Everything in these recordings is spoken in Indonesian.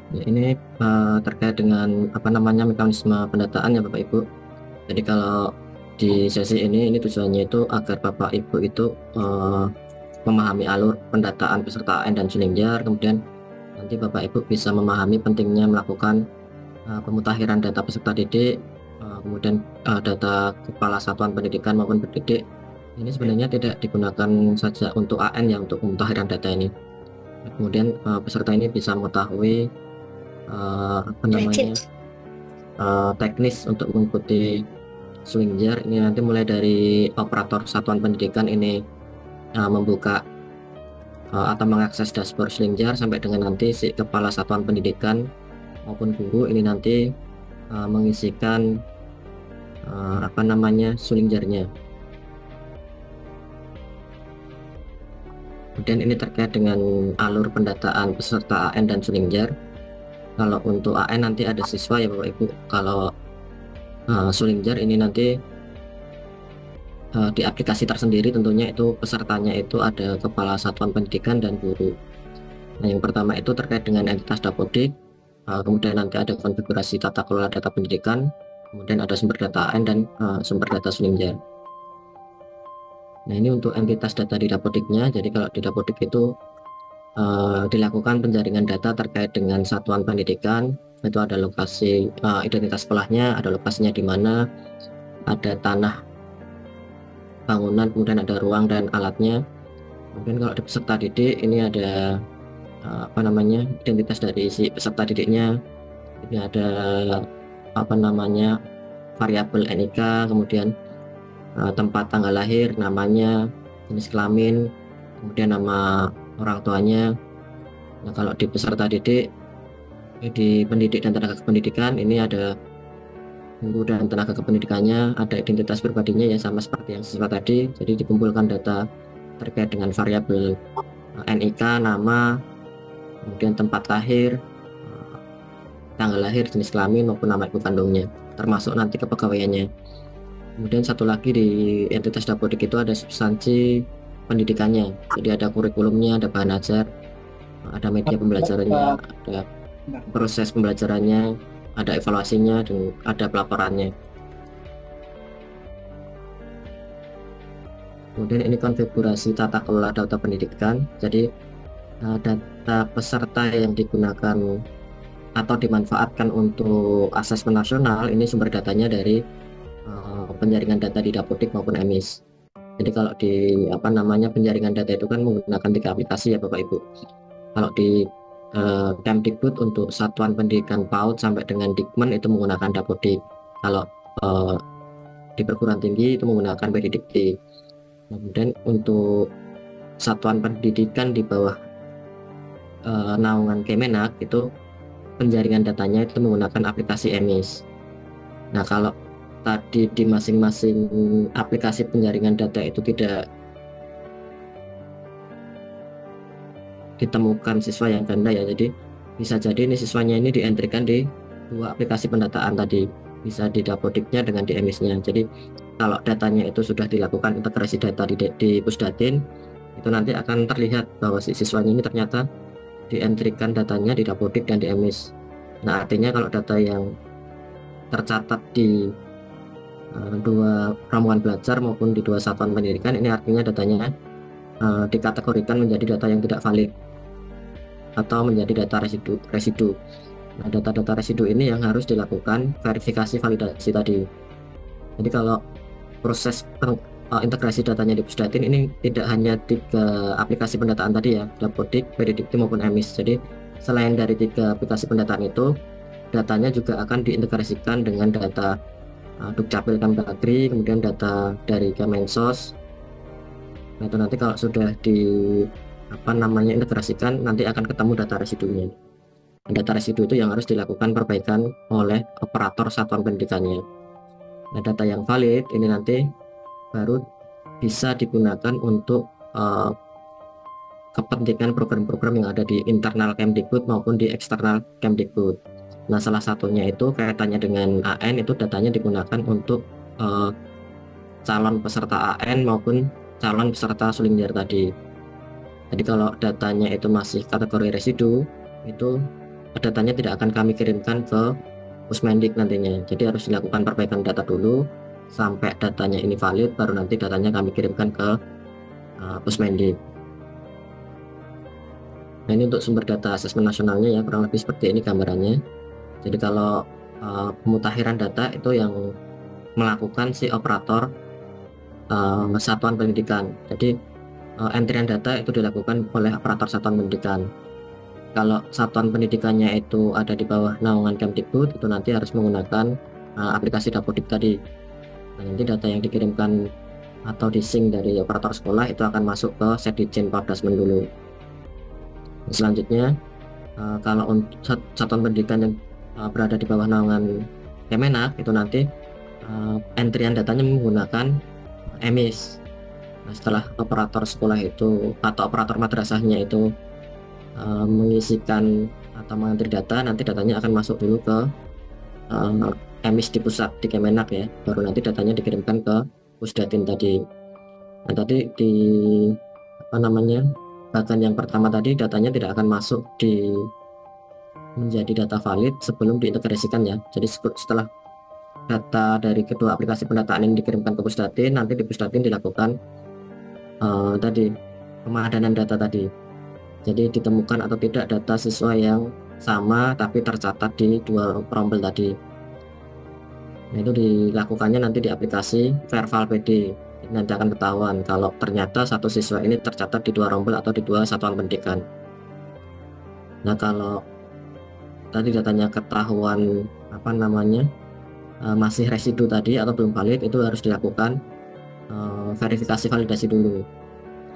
Ya, ini terkait dengan apa namanya mekanisme pendataan ya Bapak Ibu. Jadi kalau di sesi ini tujuannya itu agar Bapak Ibu itu memahami alur pendataan peserta AN dan Sulingjar, kemudian nanti Bapak Ibu bisa memahami pentingnya melakukan pemutakhiran data peserta didik, kemudian data kepala satuan pendidikan maupun pendidik. Ini sebenarnya tidak digunakan saja untuk AN ya, untuk pemutakhiran data ini. Kemudian peserta ini bisa mengetahui apa namanya teknis untuk mengikuti Sulingjar. Ini nanti mulai dari operator satuan pendidikan ini membuka atau mengakses dashboard Sulingjar, sampai dengan nanti si kepala satuan pendidikan maupun guru ini nanti mengisikan apa namanya Sulingjarnya. Kemudian ini terkait dengan alur pendataan peserta AN dan Sulingjar. Kalau untuk AN nanti ada siswa ya Bapak Ibu. Kalau Sulingjar ini nanti di aplikasi tersendiri tentunya itu pesertanya itu ada kepala satuan pendidikan dan guru. Nah, yang pertama itu terkait dengan entitas Dapodik, kemudian nanti ada konfigurasi tata kelola data pendidikan, kemudian ada sumber data AN dan sumber data Sulingjar. Nah, ini untuk entitas data di Dapodiknya. Jadi kalau di Dapodik itu dilakukan penjaringan data terkait dengan satuan pendidikan, itu ada lokasi identitas sekolahnya, ada lokasinya di mana, ada tanah bangunan, kemudian ada ruang dan alatnya. Kemudian kalau di peserta didik ini ada apa namanya identitas dari si peserta didiknya. Ini ada apa namanya variabel NIK, kemudian tempat tanggal lahir, namanya, jenis kelamin, kemudian nama orang tuanya. Nah, kalau di peserta didik, di pendidik dan tenaga kependidikan ini ada guru dan tenaga kependidikannya, ada identitas pribadinya ya sama seperti yang siswa tadi. Jadi dikumpulkan data terkait dengan variabel NIK, nama, kemudian tempat lahir, tanggal lahir, jenis kelamin maupun nama ibu kandungnya, termasuk nanti kepegawaiannya. Kemudian satu lagi di entitas Dapodik itu ada substansi pendidikannya. Jadi ada kurikulumnya, ada bahan ajar, ada media pembelajarannya, ada proses pembelajarannya, ada evaluasinya, dan ada pelaporannya. Kemudian ini konfigurasi tata kelola data pendidikan. Jadi data peserta yang digunakan atau dimanfaatkan untuk asesmen nasional ini sumber datanya dari penjaringan data di Dapodik maupun EMIS. Jadi kalau di apa namanya penjaringan data itu kan menggunakan 3 aplikasi ya Bapak Ibu. Kalau di Kemdikbud untuk satuan pendidikan PAUD sampai dengan Dikmen itu menggunakan Dapodik. Kalau di perguruan tinggi itu menggunakan Pendikti. Kemudian untuk satuan pendidikan di bawah naungan Kemenak itu penjaringan datanya itu menggunakan aplikasi EMIS. Nah, kalau tadi di masing-masing aplikasi penjaringan data itu tidak ditemukan siswa yang ganda ya, jadi bisa jadi ini siswanya ini dientrikan di 2 aplikasi pendataan tadi, bisa di Dapodiknya dengan di EMIS-nya. Jadi kalau datanya itu sudah dilakukan integrasi data di Pusdatin, itu nanti akan terlihat bahwa si siswanya ini ternyata dientrikan datanya di Dapodik dan di EMIS. Nah, artinya kalau data yang tercatat di 2 rombongan belajar maupun di 2 satuan pendidikan, ini artinya datanya dikategorikan menjadi data yang tidak valid atau menjadi data residu. Nah, data-data residu ini yang harus dilakukan verifikasi validasi tadi. Jadi kalau proses integrasi datanya di Pusdatin ini tidak hanya 3 aplikasi pendataan tadi ya, Dapodik, Pendikti maupun EMIS. Jadi selain dari 3 aplikasi pendataan itu, datanya juga akan diintegrasikan dengan data Dukcapil Kemdagri, kemudian data dari Kemensos. Nah, itu nanti kalau sudah di apa namanya integrasikan, nanti akan ketemu data residunya. Data residu itu yang harus dilakukan perbaikan oleh operator satuan pendidikannya. Nah, data yang valid ini nanti baru bisa digunakan untuk kepentingan program-program yang ada di internal Kemdikbud maupun di eksternal Kemdikbud. Nah, salah satunya itu kaitannya dengan AN, itu datanya digunakan untuk calon peserta AN maupun calon peserta Sulingjar tadi. Jadi kalau datanya itu masih kategori residu, itu datanya tidak akan kami kirimkan ke Pusmendik nantinya. Jadi harus dilakukan perbaikan data dulu sampai datanya ini valid, baru nanti datanya kami kirimkan ke Pusmendik. Nah, ini untuk sumber data asesmen nasionalnya ya, kurang lebih seperti ini gambarannya. Jadi kalau pemutakhiran data itu yang melakukan si operator satuan pendidikan. Jadi entrian data itu dilakukan oleh operator satuan pendidikan. Kalau satuan pendidikannya itu ada di bawah naungan Kemdikbud, itu nanti harus menggunakan aplikasi Dapodik tadi. Nah, nanti data yang dikirimkan atau di-sync dari operator sekolah itu akan masuk ke Setdijen Pardasmen dulu. Selanjutnya kalau untuk satuan pendidikan yang berada di bawah naungan Kemenak, itu nanti entrian datanya menggunakan EMIS. Nah, setelah operator sekolah itu atau operator madrasahnya itu mengisikan atau mengantri data, nanti datanya akan masuk dulu ke EMIS di pusat di Kemenak ya, baru nanti datanya dikirimkan ke Pusdatin tadi. Nah, tadi di bagian yang pertama tadi datanya tidak akan masuk menjadi data valid sebelum diintegrasikan ya. Jadi setelah data dari kedua aplikasi pendataan ini dikirimkan ke Pusdatin, nanti di Pusdatin dilakukan tadi pemadanan data tadi. Jadi ditemukan atau tidak data siswa yang sama tapi tercatat di dua rombel tadi. Nah, itu dilakukannya nanti di aplikasi Verval PD. Nanti akan ketahuan kalau ternyata satu siswa ini tercatat di dua rombel atau di dua satuan pendidikan. Nah, kalau tadi datanya ketahuan masih residu tadi atau belum valid, itu harus dilakukan verifikasi validasi dulu.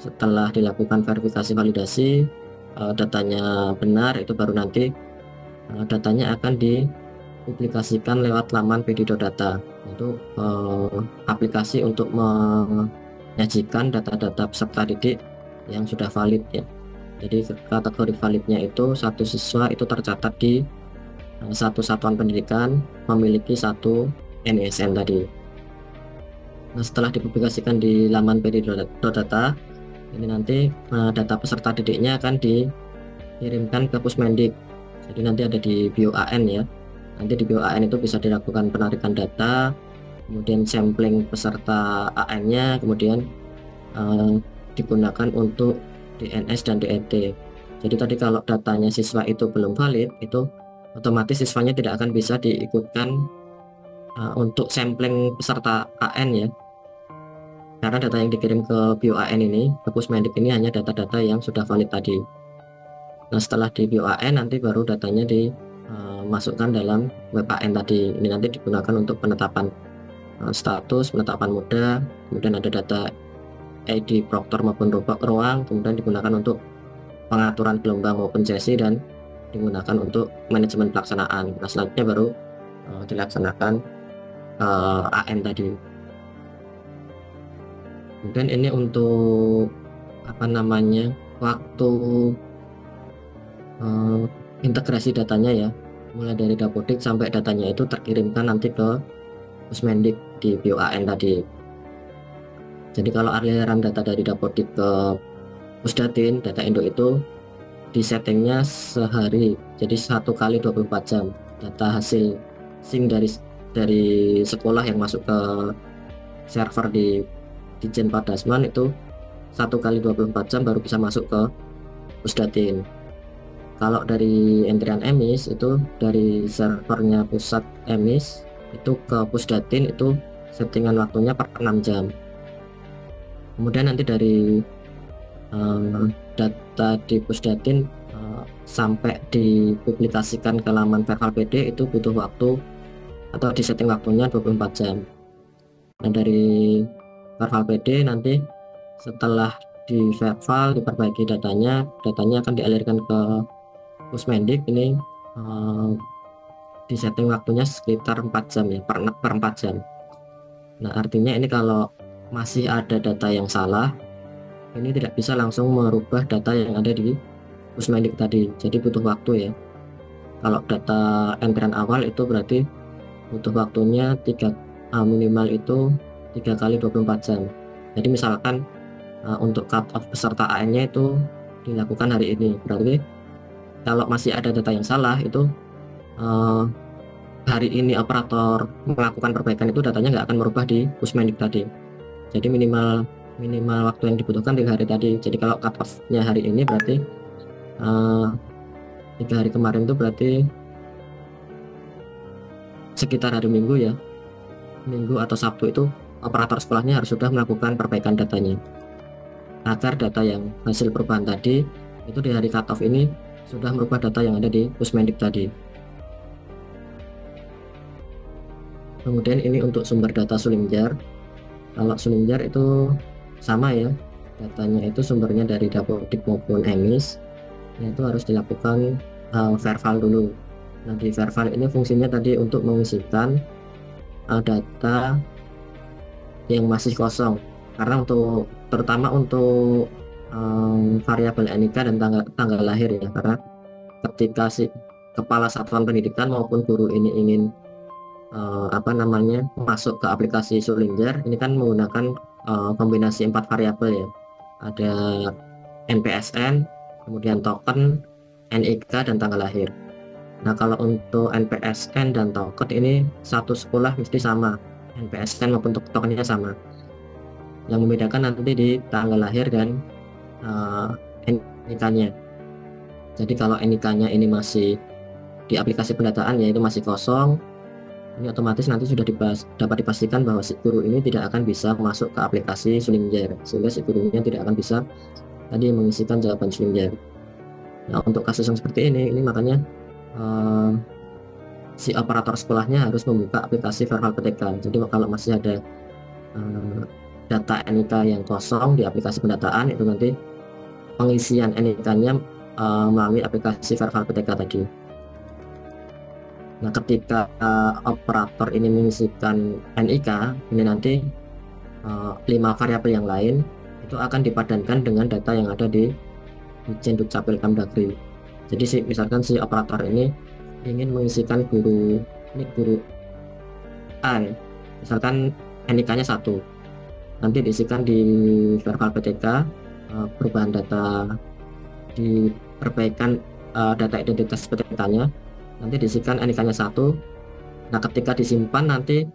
Setelah dilakukan verifikasi validasi, datanya benar, itu baru nanti datanya akan dipublikasikan lewat laman pd.data. Itu aplikasi untuk menyajikan data-data peserta didik yang sudah valid ya. Jadi kategori validnya itu satu siswa itu tercatat di satu satuan pendidikan memiliki satu NISN tadi. Nah, setelah dipublikasikan di laman pd.data, ini nanti data peserta didiknya akan dikirimkan ke Pusmendik. Jadi nanti ada di BioAN ya. Nanti di BioAN itu bisa dilakukan penarikan data, kemudian sampling peserta AN-nya, kemudian digunakan untuk DNS dan DET. Jadi tadi kalau datanya siswa itu belum valid, itu otomatis siswanya tidak akan bisa diikutkan untuk sampling peserta AN ya. Karena data yang dikirim ke BioAN ini, ke Pusmendik ini hanya data-data yang sudah valid tadi. Nah, setelah di BioAN nanti baru datanya dimasukkan dalam WebAN tadi. Ini nanti digunakan untuk penetapan status, penetapan muda, kemudian ada data ID proktor maupun ruang, kemudian digunakan untuk pengaturan gelombang maupun sesi, dan digunakan untuk manajemen pelaksanaan. Nah, selanjutnya baru dilaksanakan AN tadi. Kemudian ini untuk waktu integrasi datanya ya, mulai dari Dapodik sampai datanya itu terkirimkan nanti ke Pusmendik di BioAN tadi. Jadi kalau aliran data dari Dapodik ke Pusdatin, data induk itu disettingnya sehari, jadi 1 kali 24 jam. Data hasil sync dari sekolah yang masuk ke server di Ditjen Pardasmen itu 1 kali 24 jam baru bisa masuk ke Pusdatin. Kalau dari entrian EMIS itu dari servernya pusat EMIS itu ke Pusdatin itu settingan waktunya per 6 jam. Kemudian nanti dari data di Pusdatin sampai dipublikasikan ke laman Verval PD itu butuh waktu atau disetting waktunya 24 jam. Nah, dari Verval PD nanti setelah di Verval diperbaiki datanya akan dialirkan ke Pusmendik. Ini disetting waktunya sekitar 4 jam ya, per 4 jam. Nah, artinya ini kalau masih ada data yang salah, ini tidak bisa langsung merubah data yang ada di Pusmendik tadi, jadi butuh waktu ya. Kalau data entrian awal itu berarti butuh waktunya minimal itu 3 kali 24 jam. Jadi misalkan untuk cut off peserta AN-nya itu dilakukan hari ini, berarti kalau masih ada data yang salah itu eh, hari ini operator melakukan perbaikan itu datanya nggak akan merubah di Pusmendik tadi. Jadi minimal minimal waktu yang dibutuhkan 3 hari tadi. Jadi kalau cut off-nya hari ini berarti 3 hari kemarin itu berarti sekitar hari Minggu ya, Minggu atau Sabtu itu operator sekolahnya harus sudah melakukan perbaikan datanya agar data yang hasil perubahan tadi itu di hari cut off ini sudah merubah data yang ada di Pusmendik tadi. Kemudian ini untuk sumber data Sulimjar. Kalau Sulimjar itu sama ya, datanya itu sumbernya dari Dapodik maupun EMIS, yaitu harus dilakukan verval dulu. Nah, di verval ini fungsinya tadi untuk mengisikan data yang masih kosong, karena untuk terutama untuk variabel NIK dan tanggal lahir ya, karena ketika si kepala satuan pendidikan maupun guru ini ingin masuk ke aplikasi Sulimjar, ini kan menggunakan kombinasi 4 variabel ya, ada NPSN, kemudian token, NIK, dan tanggal lahir. Nah, kalau untuk NPSN dan token ini satu sekolah mesti sama, NPSN maupun tokennya sama. Yang membedakan nanti di tanggal lahir dan NIK-nya. Jadi kalau NIK-nya ini masih di aplikasi pendataan yaitu masih kosong, ini otomatis nanti sudah dapat dipastikan bahwa si guru ini tidak akan bisa masuk ke aplikasi Sulimjar, sehingga si gurunya tidak akan bisa tadi mengisikan jawaban Sulimjar. Nah, untuk kasus yang seperti ini makanya si operator sekolahnya harus membuka aplikasi Verval PTK. Jadi kalau masih ada data NIK yang kosong di aplikasi pendataan, itu nanti pengisian NIK-nya melalui aplikasi Verval PTK tadi. Nah, ketika operator ini mengisikan NIK, ini nanti 5 variabel yang lain itu akan dipadankan dengan data yang ada di Ditjen Dukcapil Kemdagri. Jadi misalkan si operator ini ingin mengisikan guru A, misalkan NIK-nya 1, nanti diisikan di Verval PTK, perubahan data di perbaikan data identitas PTK-nya, nanti diisikan NIK-nya 1. Nah, ketika disimpan nanti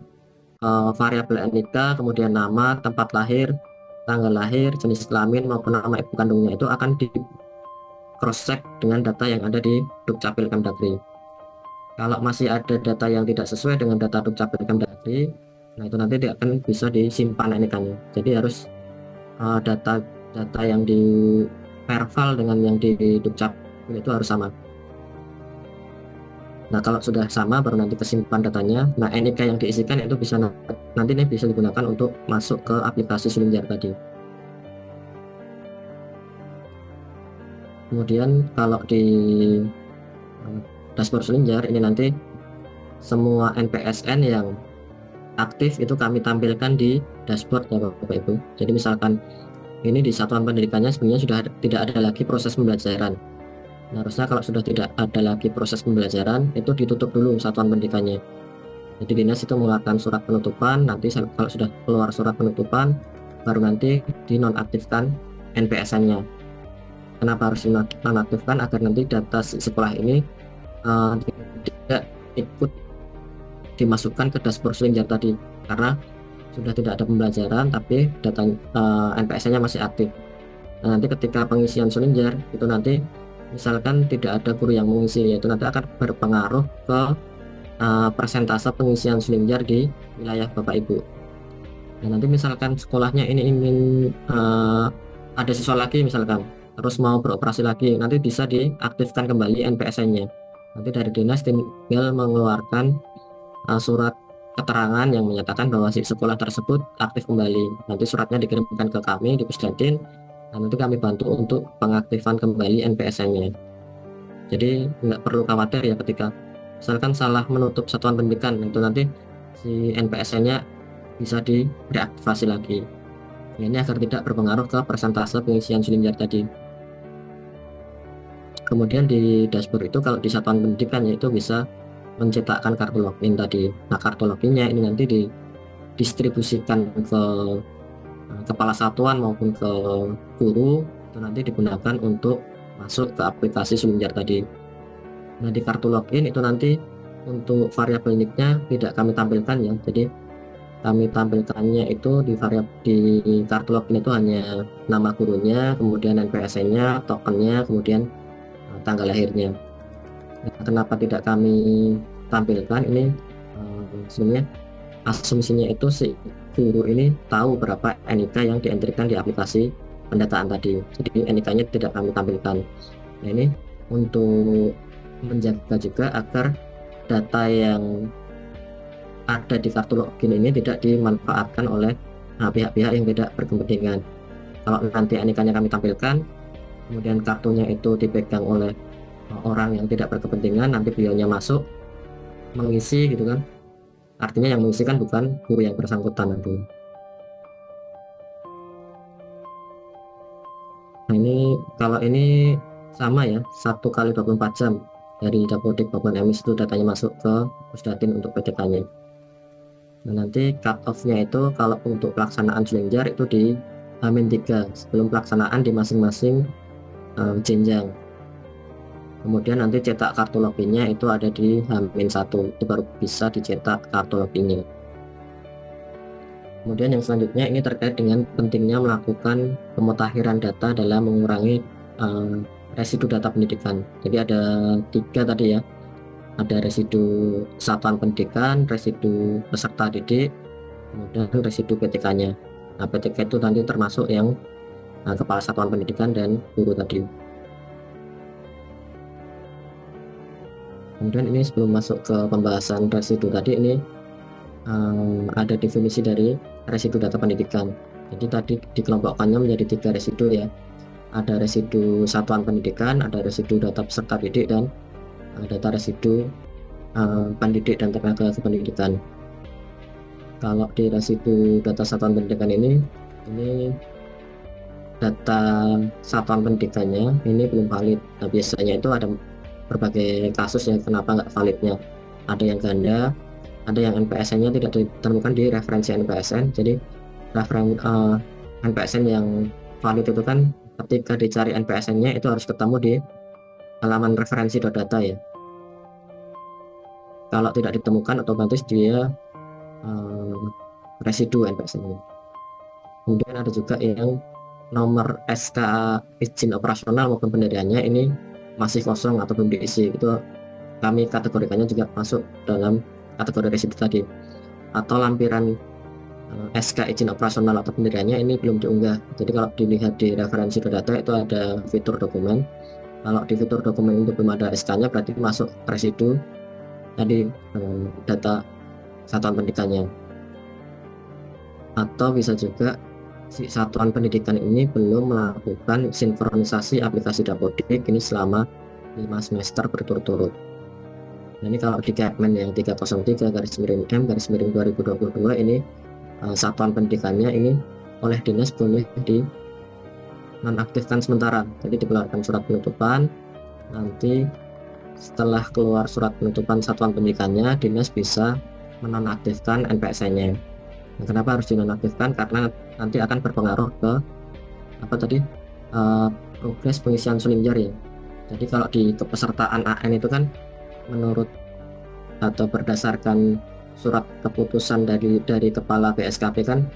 variabel NIK, kemudian nama, tempat lahir, tanggal lahir, jenis kelamin maupun nama ibu kandungnya itu akan di cross check dengan data yang ada di Dukcapil Kemdagri. Kalau masih ada data yang tidak sesuai dengan data Dukcapil Kemdagri, nah itu nanti tidak akan bisa disimpan NIK-nya. Jadi harus data yang di Verval dengan yang di Dukcapil itu harus sama. Nah, kalau sudah sama baru nanti kesimpan datanya. Nah, NIK yang diisikan itu bisa nanti ini bisa digunakan untuk masuk ke aplikasi Sulimjar tadi. Kemudian kalau di dashboard Sulimjar ini nanti semua NPSN yang aktif itu kami tampilkan di dashboard ya Bapak Ibu. Jadi misalkan ini di satuan pendidikannya sebenarnya sudah tidak ada lagi proses pembelajaran. Nah, harusnya kalau sudah tidak ada lagi proses pembelajaran itu ditutup dulu satuan pendidikannya. Jadi dinas itu mengeluarkan surat penutupan, nanti kalau sudah keluar surat penutupan baru nanti dinonaktifkan NPSN-nya. Kenapa harus dinonaktifkan? Agar nanti data sekolah ini tidak ikut dimasukkan ke dashboard Sulimjar tadi, karena sudah tidak ada pembelajaran tapi data NPSN-nya masih aktif. Nah, nanti ketika pengisian Sulimjar itu nanti misalkan tidak ada guru yang mengisi, yaitu nanti akan berpengaruh ke persentase pengisian Sulimjar di wilayah Bapak Ibu. Nah, nanti misalkan sekolahnya ini ingin ada siswa lagi misalkan terus mau beroperasi lagi, nanti bisa diaktifkan kembali NPSN-nya. Nanti dari dinas tinggal mengeluarkan surat keterangan yang menyatakan bahwa si sekolah tersebut aktif kembali. Nanti suratnya dikirimkan ke kami di Pusdatin. Nah, nanti kami bantu untuk pengaktifan kembali NPSN-nya. Jadi nggak perlu khawatir ya ketika misalkan salah menutup satuan pendidikan, itu nanti si NPSN-nya bisa direaktivasi lagi. Ini agar tidak berpengaruh ke persentase pengisian Sulimjar tadi. Kemudian di dashboard itu kalau di satuan pendidikan yaitu bisa mencetakkan kartu login tadi. Nah, kartu loginnya ini nanti didistribusikan ke kepala satuan maupun ke guru, itu nanti digunakan untuk masuk ke aplikasi Sulimjar tadi. Nah, di kartu login itu nanti untuk variabel nicknya tidak kami tampilkan ya. Jadi kami tampilkannya itu di variabel di kartu login itu hanya nama gurunya, kemudian NPSN-nya, tokennya, kemudian tanggal lahirnya. Nah, kenapa tidak kami tampilkan ini? Sebenarnya asumsinya itu si guru ini tahu berapa NIK yang dientrikan di aplikasi pendataan tadi. Jadi NIK-nya tidak kami tampilkan. Nah, ini untuk menjaga juga agar data yang ada di kartu login ini tidak dimanfaatkan oleh pihak-pihak yang tidak berkepentingan. Kalau nanti NIK-nya kami tampilkan, kemudian kartunya itu dipegang oleh orang yang tidak berkepentingan, nanti beliaunya masuk mengisi gitu kan, artinya yang mengisi kan bukan guru yang bersangkutan nanti. Nah, ini kalau ini sama ya, 1 kali 24 jam dari Dapodik Babon Emis itu datanya masuk ke Pusdatin untuk PTK-nya. Nah, nanti cut off-nya itu kalau untuk pelaksanaan Jelenjar itu di H-3 sebelum pelaksanaan di masing-masing jenjang. Kemudian nanti cetak kartu loginnya itu ada di H-1, itu baru bisa dicetak kartu loginnya. Kemudian yang selanjutnya ini terkait dengan pentingnya melakukan pemutakhiran data dalam mengurangi residu data pendidikan. Jadi ada 3 tadi ya, ada residu satuan pendidikan, residu peserta didik, kemudian residu PTK-nya. Nah, PTK itu nanti termasuk yang kepala satuan pendidikan dan guru tadi. Kemudian ini sebelum masuk ke pembahasan residu tadi, ini ada definisi dari residu data pendidikan. Jadi tadi dikelompokkannya menjadi 3 residu ya. Ada residu satuan pendidikan, ada residu data peserta didik, dan data residu pendidik dan tenaga kependidikan. Kalau di residu data satuan pendidikan ini data satuan pendidikannya ini belum valid. Nah, biasanya itu ada berbagai kasus yang kenapa nggak validnya. Ada yang ganda, ada yang NPSN-nya tidak ditemukan di referensi NPSN. Jadi NPSN yang valid itu kan ketika dicari NPSN-nya itu harus ketemu di halaman referensi data ya. Kalau tidak ditemukan otomatis dia residu NPSN-nya. Kemudian ada juga yang nomor SK izin operasional maupun pendiriannya ini masih kosong atau belum diisi, itu kami kategorikannya juga masuk dalam kategori residu tadi. Atau lampiran SK izin operasional atau pendiriannya ini belum diunggah. Jadi kalau dilihat di referensi data itu ada fitur dokumen. Kalau di fitur dokumen itu belum ada SK-nya, berarti masuk residu tadi data satuan pendidikannya. Atau bisa juga si satuan pendidikan ini belum melakukan sinkronisasi aplikasi Dapodik ini selama 5 semester berturut-turut. Nah, ini kalau di Kepmen yang 303/M/2022 ini satuan pendidikannya ini oleh dinas boleh di nonaktifkan sementara. Jadi dikeluarkan surat penutupan, nanti setelah keluar surat penutupan satuan pendidikannya, dinas bisa menonaktifkan NPSN-nya. Nah, kenapa harus dinonaktifkan? Karena nanti akan berpengaruh ke progres pengisian Sulinjar ya. Jadi kalau di kepesertaan AN itu kan menurut atau berdasarkan surat keputusan dari kepala BSKP kan,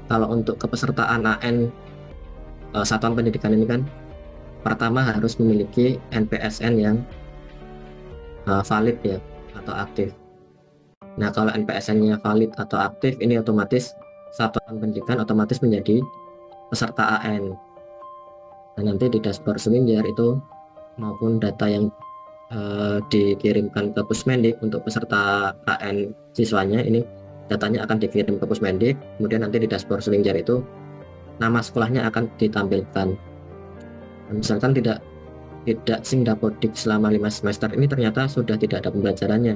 kalau untuk kepesertaan AN satuan pendidikan ini kan pertama harus memiliki NPSN yang valid ya atau aktif. Nah, kalau NPSN-nya valid atau aktif, ini otomatis satuan pendidikan otomatis menjadi peserta AN. Nah, nanti di dashboard Sulinjar itu maupun data yang dikirimkan ke Pusmendik untuk peserta AN siswanya, ini datanya akan dikirim ke Pusmendik, kemudian nanti di dashboard Sulinjar itu nama sekolahnya akan ditampilkan. Nah, misalkan tidak Sing Dapodik selama 5 semester ini ternyata sudah tidak ada pembelajarannya.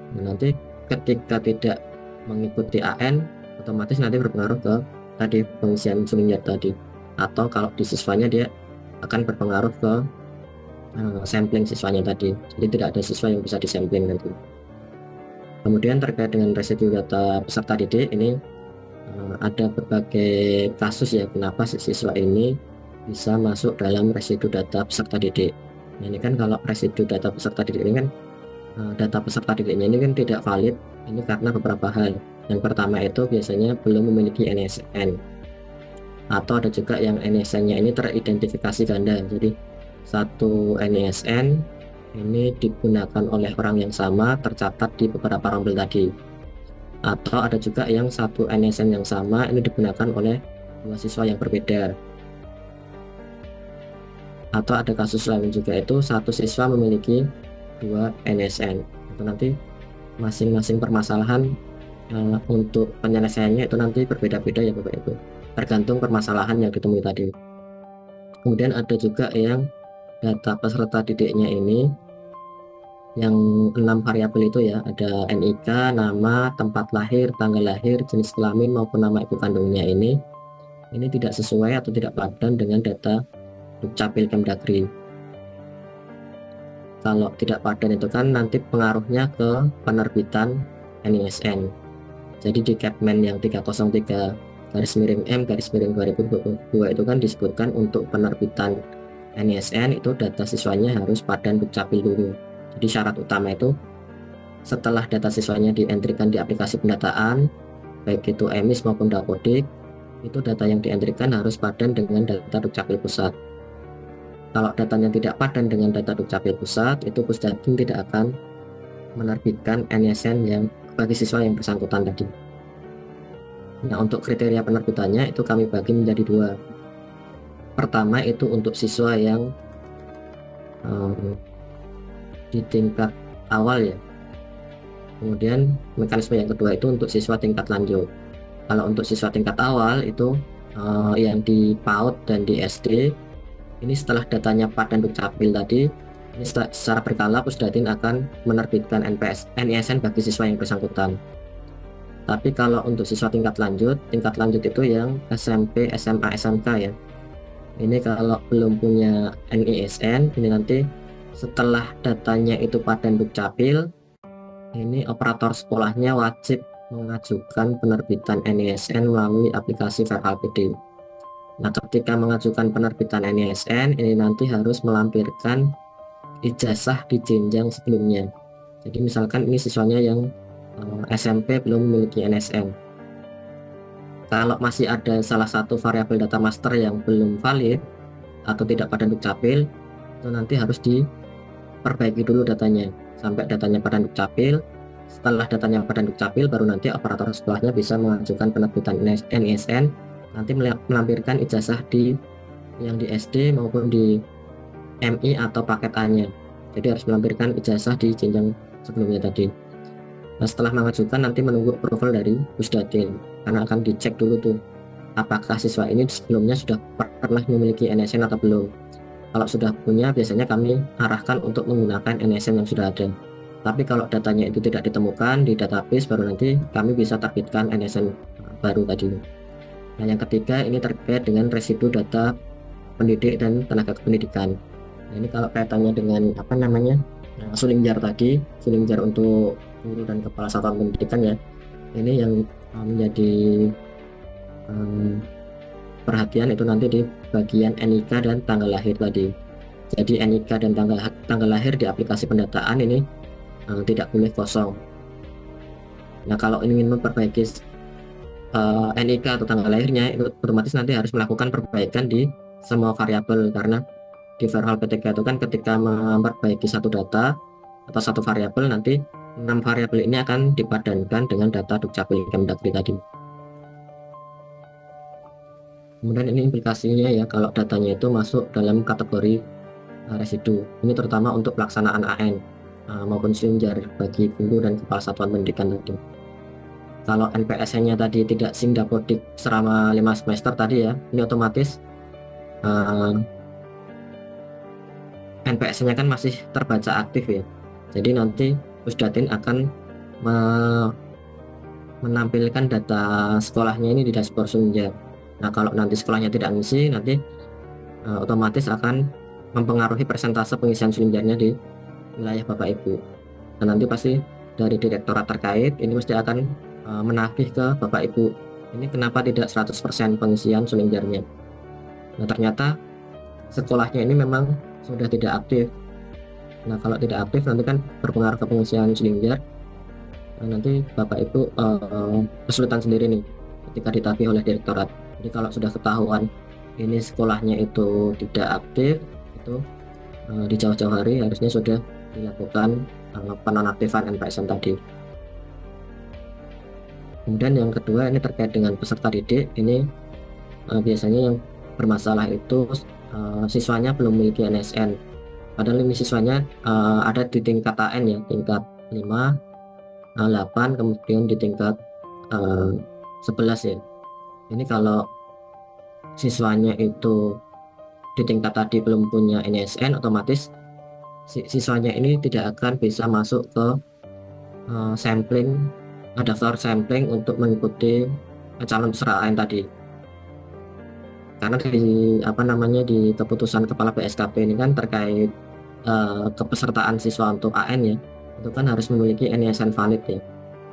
Nah, nanti ketika tidak mengikuti AN, otomatis nanti berpengaruh ke tadi pengisian Sulinjar tadi. Atau kalau di siswanya dia akan berpengaruh ke sampling siswanya tadi. Jadi tidak ada siswa yang bisa disampling nanti. Kemudian terkait dengan residu data peserta didik ini ada berbagai kasus ya kenapa siswa ini bisa masuk dalam residu data peserta didik. Nah, ini kan kalau residu data peserta didik ini kan data peserta didiknya ini kan tidak valid. Ini karena beberapa hal. Yang pertama itu biasanya belum memiliki NISN, atau ada juga yang NISN-nya ini teridentifikasi ganda. Jadi satu NISN ini digunakan oleh orang yang sama, tercatat di beberapa rombel tadi. Atau ada juga yang satu NISN yang sama ini digunakan oleh dua siswa yang berbeda. Atau ada kasus lain juga, itu satu siswa memiliki dua NISN. Itu nanti masing-masing permasalahan untuk penyelesaiannya itu nanti berbeda-beda ya Bapak Ibu, tergantung permasalahan yang ditemui tadi. Kemudian ada juga yang data peserta didiknya ini yang 6 variabel itu ya, ada NIK, nama, tempat lahir, tanggal lahir, jenis kelamin maupun nama ibu kandungnya ini tidak sesuai atau tidak padan dengan data Dukcapil Kemdagri. Kalau tidak padan itu kan nanti pengaruhnya ke penerbitan NISN. Jadi di Kepmen yang 303-M-2022 itu kan disebutkan untuk penerbitan NISN itu data siswanya harus padan Dukcapil dulu. Jadi syarat utama itu setelah data siswanya dientrikan di aplikasi pendataan, baik itu EMIS maupun Dapodik, itu data yang dientrikan harus padan dengan data Dukcapil Pusat. Kalau datanya tidak padan dengan data Dukcapil Pusat, itu Pusdatin tidak akan menerbitkan NISN yang bagi siswa yang bersangkutan tadi. Nah, untuk kriteria penerbitannya itu kami bagi menjadi dua. Pertama itu untuk siswa yang di tingkat awal ya. Kemudian mekanisme yang kedua itu untuk siswa tingkat lanjut. Kalau untuk siswa tingkat awal itu yang di PAUD dan di SD, ini setelah datanya padan Dukcapil tadi, ini secara berkala Pusdatin akan menerbitkan NISN bagi siswa yang bersangkutan. Tapi kalau untuk siswa tingkat lanjut itu yang SMP, SMA, SMK ya. Ini kalau belum punya NISN, ini nanti setelah datanya itu padan Dukcapil, ini operator sekolahnya wajib mengajukan penerbitan NISN melalui aplikasi VerHalPD. Nah, ketika mengajukan penerbitan NISN, ini nanti harus melampirkan ijazah di jenjang sebelumnya. Jadi misalkan ini siswanya yang SMP belum memiliki NISN. Kalau masih ada salah satu variabel data master yang belum valid atau tidak padan Dukcapil, itu nanti harus diperbaiki dulu datanya sampai datanya padan Dukcapil. Setelah datanya padan Dukcapil, baru nanti operator sekolahnya bisa mengajukan penerbitan NISN, nanti melampirkan ijazah yang di SD maupun di MI atau paket A-nya. Jadi harus melampirkan ijazah di jenjang sebelumnya tadi. Nah, setelah mengajukan nanti menunggu approval dari Pusdatin, karena akan dicek dulu tuh apakah siswa ini sebelumnya sudah pernah memiliki NISN atau belum. Kalau sudah punya, biasanya kami arahkan untuk menggunakan NISN yang sudah ada. Tapi kalau datanya itu tidak ditemukan di database, baru nanti kami bisa terbitkan NISN baru tadi. Nah, yang ketiga ini terkait dengan residu data pendidik dan tenaga kependidikan. Nah, ini kalau kaitannya dengan Sulingjar tadi, Sulingjar untuk guru dan kepala satuan pendidikan ya, ini yang menjadi perhatian itu nanti di bagian NIK dan tanggal lahir tadi. Jadi NIK dan tanggal lahir di aplikasi pendataan ini tidak boleh kosong. Nah, kalau ingin memperbaiki NIK atau tanggal lahirnya, itu otomatis nanti harus melakukan perbaikan di semua variabel, karena di VerHalPTK itu kan ketika memperbaiki satu data atau satu variabel, nanti 6 variabel ini akan dipadankan dengan data Dukcapil Kemdagri tadi. Kemudian ini implikasinya ya, kalau datanya itu masuk dalam kategori residu, ini terutama untuk pelaksanaan AN maupun Sulingjar bagi guru dan kepala satuan pendidikan tadi. Kalau NPSN-nya tadi tidak SIM Dapodik selama 5 semester tadi ya, ini otomatis NPSN-nya kan masih terbaca aktif ya. Jadi nanti Pusdatin akan menampilkan data sekolahnya ini di dashboard Sulingjar. Nah, kalau nanti sekolahnya tidak ngisi, nanti otomatis akan mempengaruhi persentase pengisian Sulingjarnya di wilayah Bapak Ibu. Dan nanti pasti dari direktorat terkait ini mesti akan menagih ke Bapak Ibu, ini kenapa tidak 100% pengisian Sulingjarnya. Nah, ternyata sekolahnya ini memang sudah tidak aktif. Nah, kalau tidak aktif nanti kan berpengaruh ke pengisian Slingjar. Nah, nanti Bapak Ibu kesulitan sendiri nih ketika ditagih oleh direktorat. Jadi kalau sudah ketahuan ini sekolahnya itu tidak aktif, itu di jauh-jauh hari harusnya sudah dilakukan penonaktifan NPSN tadi. Kemudian yang kedua ini terkait dengan peserta didik. Ini biasanya yang bermasalah itu siswanya belum memiliki NSN. Padahal ini siswanya ada di tingkat AN ya, tingkat 5, 8, kemudian di tingkat 11 ya. Ini kalau siswanya itu di tingkat tadi belum punya NSN, otomatis siswanya ini tidak akan bisa masuk ke sampling, daftar sampling untuk mengikuti calon peserta AN tadi. Karena di keputusan kepala BSKP ini kan terkait kepesertaan siswa untuk AN ya, itu kan harus memiliki NSN valid ya.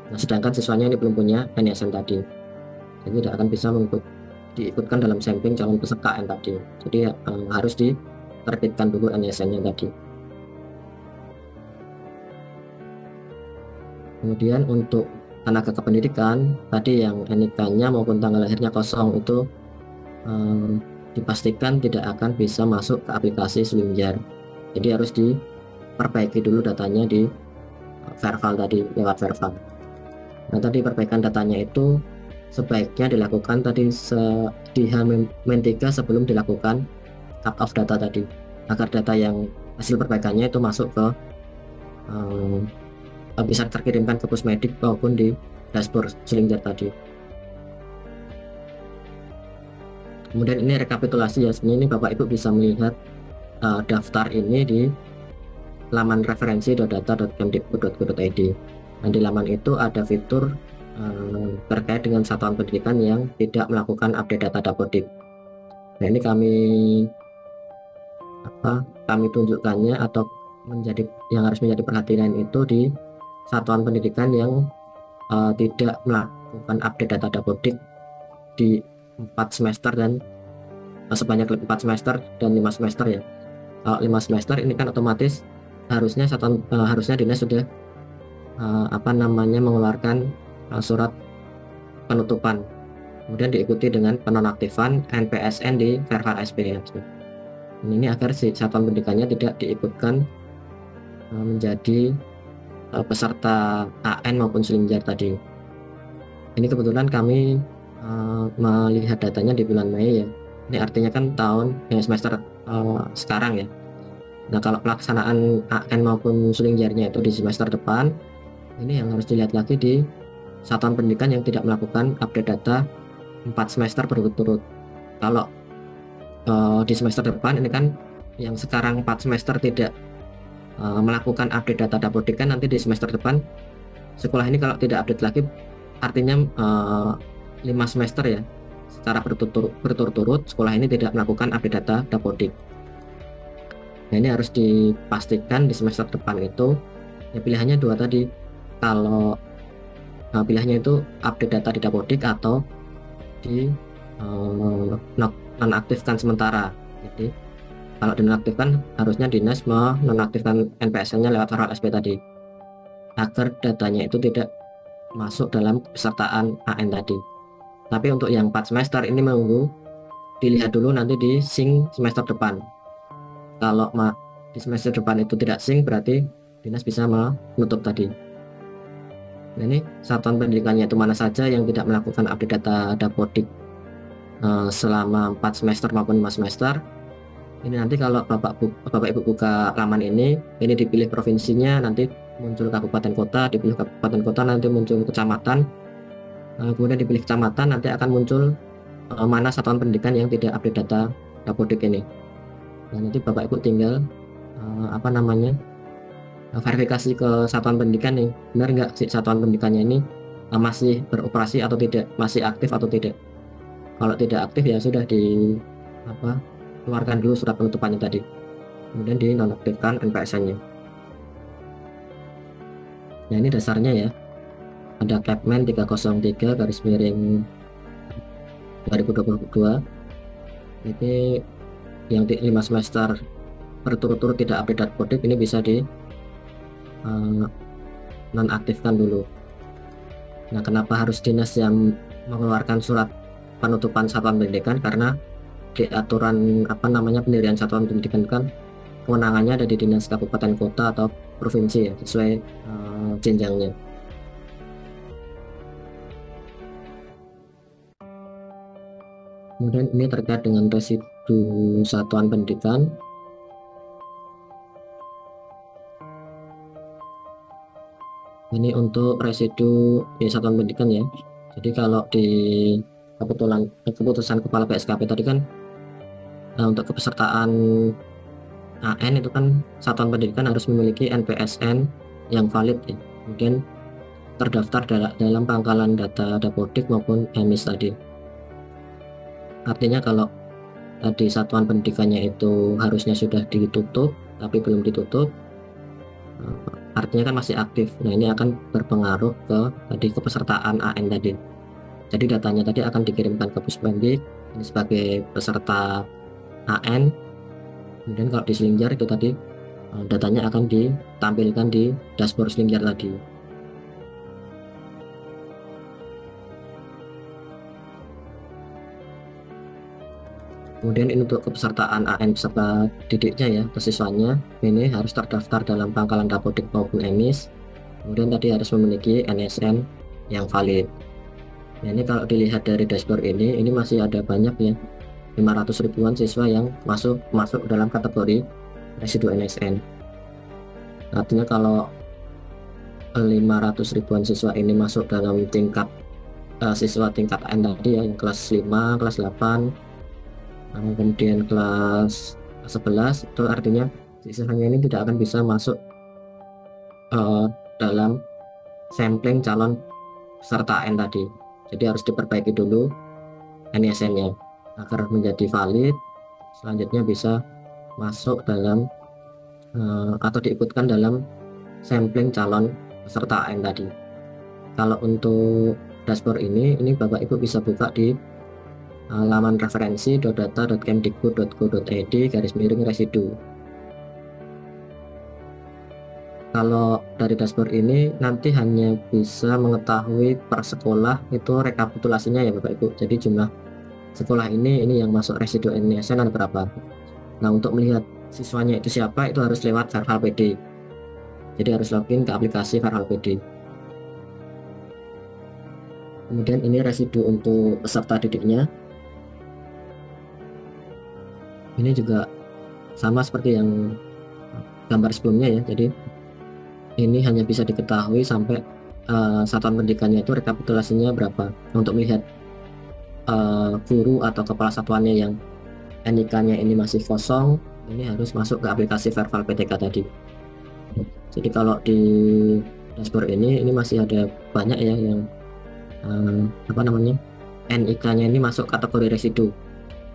Nah, sedangkan siswanya ini belum punya NSN tadi, jadi tidak akan bisa diikutkan dalam sampling calon peserta AN tadi. Jadi harus diterbitkan dulu NSN-nya tadi. Kemudian untuk tenaga kependidikan tadi yang NIK-nya maupun tanggal lahirnya kosong itu dipastikan tidak akan bisa masuk ke aplikasi Slingjar. Jadi harus diperbaiki dulu datanya di Verval tadi, lewat Verval. Nah, tadi perbaikan datanya itu sebaiknya dilakukan tadi di H-3 sebelum dilakukan cut off data tadi, agar data yang hasil perbaikannya itu masuk ke bisa terkirimkan ke Pusmedik maupun di dashboard Slingjar tadi. Kemudian ini rekapitulasi ya, sebenarnya ini Bapak Ibu bisa melihat daftar ini di laman referensi.data.kemdikbud.go.id. Dan di laman itu ada fitur terkait dengan satuan pendidikan yang tidak melakukan update data Dapodik. Nah, ini kami tunjukkannya atau yang harus menjadi perhatian itu di satuan pendidikan yang tidak melakukan update data Dapodik di 4 semester dan sebanyak 4 semester dan 5 semester ya. Kalau 5 semester ini kan otomatis harusnya dinas sudah mengeluarkan surat penutupan, kemudian diikuti dengan penonaktifan NPSN di Verval SP. Ini agar si satuan pendidikannya tidak diikutkan menjadi peserta AN maupun Slingjar tadi. Ini kebetulan kami melihat datanya di bulan Mei ya. Ini artinya kan semester sekarang ya. Nah, kalau pelaksanaan AN maupun Slingjarnya itu di semester depan, ini yang harus dilihat lagi di satuan pendidikan yang tidak melakukan update data 4 semester berturut-turut. Kalau di semester depan ini kan yang sekarang 4 semester tidak melakukan update data Dapodik, kan nanti di semester depan sekolah ini kalau tidak update lagi artinya 5 semester ya, secara berturut-turut sekolah ini tidak melakukan update data Dapodik. Nah, ini harus dipastikan di semester depan itu ya, pilihannya dua tadi. Kalau pilihannya itu update data di Dapodik atau di nonaktifkan sementara. Jadi kalau dinonaktifkan harusnya dinas menonaktifkan NPSN-nya lewat Verval SP tadi, agar datanya itu tidak masuk dalam pesertaan AN tadi. Tapi untuk yang 4 semester ini menunggu dilihat dulu nanti di sync semester depan. Kalau di semester depan itu tidak sync, berarti dinas bisa menutup tadi. Nah, ini satuan pendidikannya itu mana saja yang tidak melakukan update data Dapodik selama 4 semester maupun 5 semester. Ini nanti kalau Bapak Ibu buka laman ini dipilih provinsinya, nanti muncul kabupaten kota, dipilih kabupaten kota nanti muncul kecamatan, kemudian dipilih kecamatan nanti akan muncul mana satuan pendidikan yang tidak update data Dapodik ini. Nah, nanti Bapak Ibu tinggal verifikasi ke satuan pendidikan nih, benar nggak sih satuan pendidikannya ini masih beroperasi atau tidak, masih aktif atau tidak. Kalau tidak aktif ya sudah keluarkan dulu surat penutupannya tadi, kemudian dinonaktifkan NPSN-nya. Nah, ini dasarnya ya, ada Kepmen 303/2022. Ini yang di 5 semester berturut-turut tidak update Dapodik, ini bisa di nonaktifkan dulu. Nah, kenapa harus dinas yang mengeluarkan surat penutupan satuan pendidikan? Karena di aturan pendirian satuan pendidikan kan kewenangannya ada di dinas kabupaten kota atau provinsi ya, sesuai jenjangnya. Kemudian ini terkait dengan residu satuan pendidikan. Ini untuk residu di satuan pendidikan ya. Jadi kalau di keputusan kepala BSKP tadi kan untuk kepesertaan AN itu kan satuan pendidikan harus memiliki NPSN yang valid ya. Kemudian terdaftar dalam pangkalan data Dapodik maupun EMIS tadi. Artinya kalau tadi satuan pendidikannya itu harusnya sudah ditutup tapi belum ditutup, artinya kan masih aktif. Nah, ini akan berpengaruh ke tadi kepesertaan AN tadi. Jadi datanya tadi akan dikirimkan ke Puspendik ini sebagai peserta AN. Kemudian kalau di Slingjar itu tadi datanya akan ditampilkan di dashboard Slingjar tadi. Kemudian ini untuk kepesertaan AN peserta didiknya ya, siswanya ini harus terdaftar dalam pangkalan Dapodik maupun EMIS. Kemudian tadi harus memiliki NSN yang valid. Nah, ini kalau dilihat dari dashboard ini masih ada banyak ya, 500 ribuan siswa yang masuk dalam kategori residu NSN. Artinya kalau 500 ribuan siswa ini masuk dalam tingkat siswa tingkat AN tadi ya, yang kelas 5, kelas 8, kemudian kelas 11, itu artinya siswanya ini tidak akan bisa masuk dalam sampling calon peserta AN tadi. Jadi harus diperbaiki dulu NSN-nya agar menjadi valid, selanjutnya bisa masuk dalam atau diikutkan dalam sampling calon peserta AN tadi. Kalau untuk dashboard ini Bapak Ibu bisa buka di laman referensi.data.kemdikbud.go.id/residu. Kalau dari dashboard ini nanti hanya bisa mengetahui per sekolah itu rekapitulasinya ya Bapak Ibu. Jadi jumlah sekolah ini yang masuk residu NSN ada berapa. Nah, untuk melihat siswanya itu siapa itu harus lewat Verval PD. Jadi harus login ke aplikasi Verval PD. Kemudian ini residu untuk peserta didiknya. Ini juga sama seperti yang gambar sebelumnya ya. Jadi ini hanya bisa diketahui sampai satuan pendidikannya itu rekapitulasinya berapa. Untuk melihat guru atau kepala satuannya yang NIK-nya ini masih kosong, ini harus masuk ke aplikasi Verval PTK tadi. Jadi kalau di dashboard ini masih ada banyak ya yang NIK-nya ini masuk kategori residu.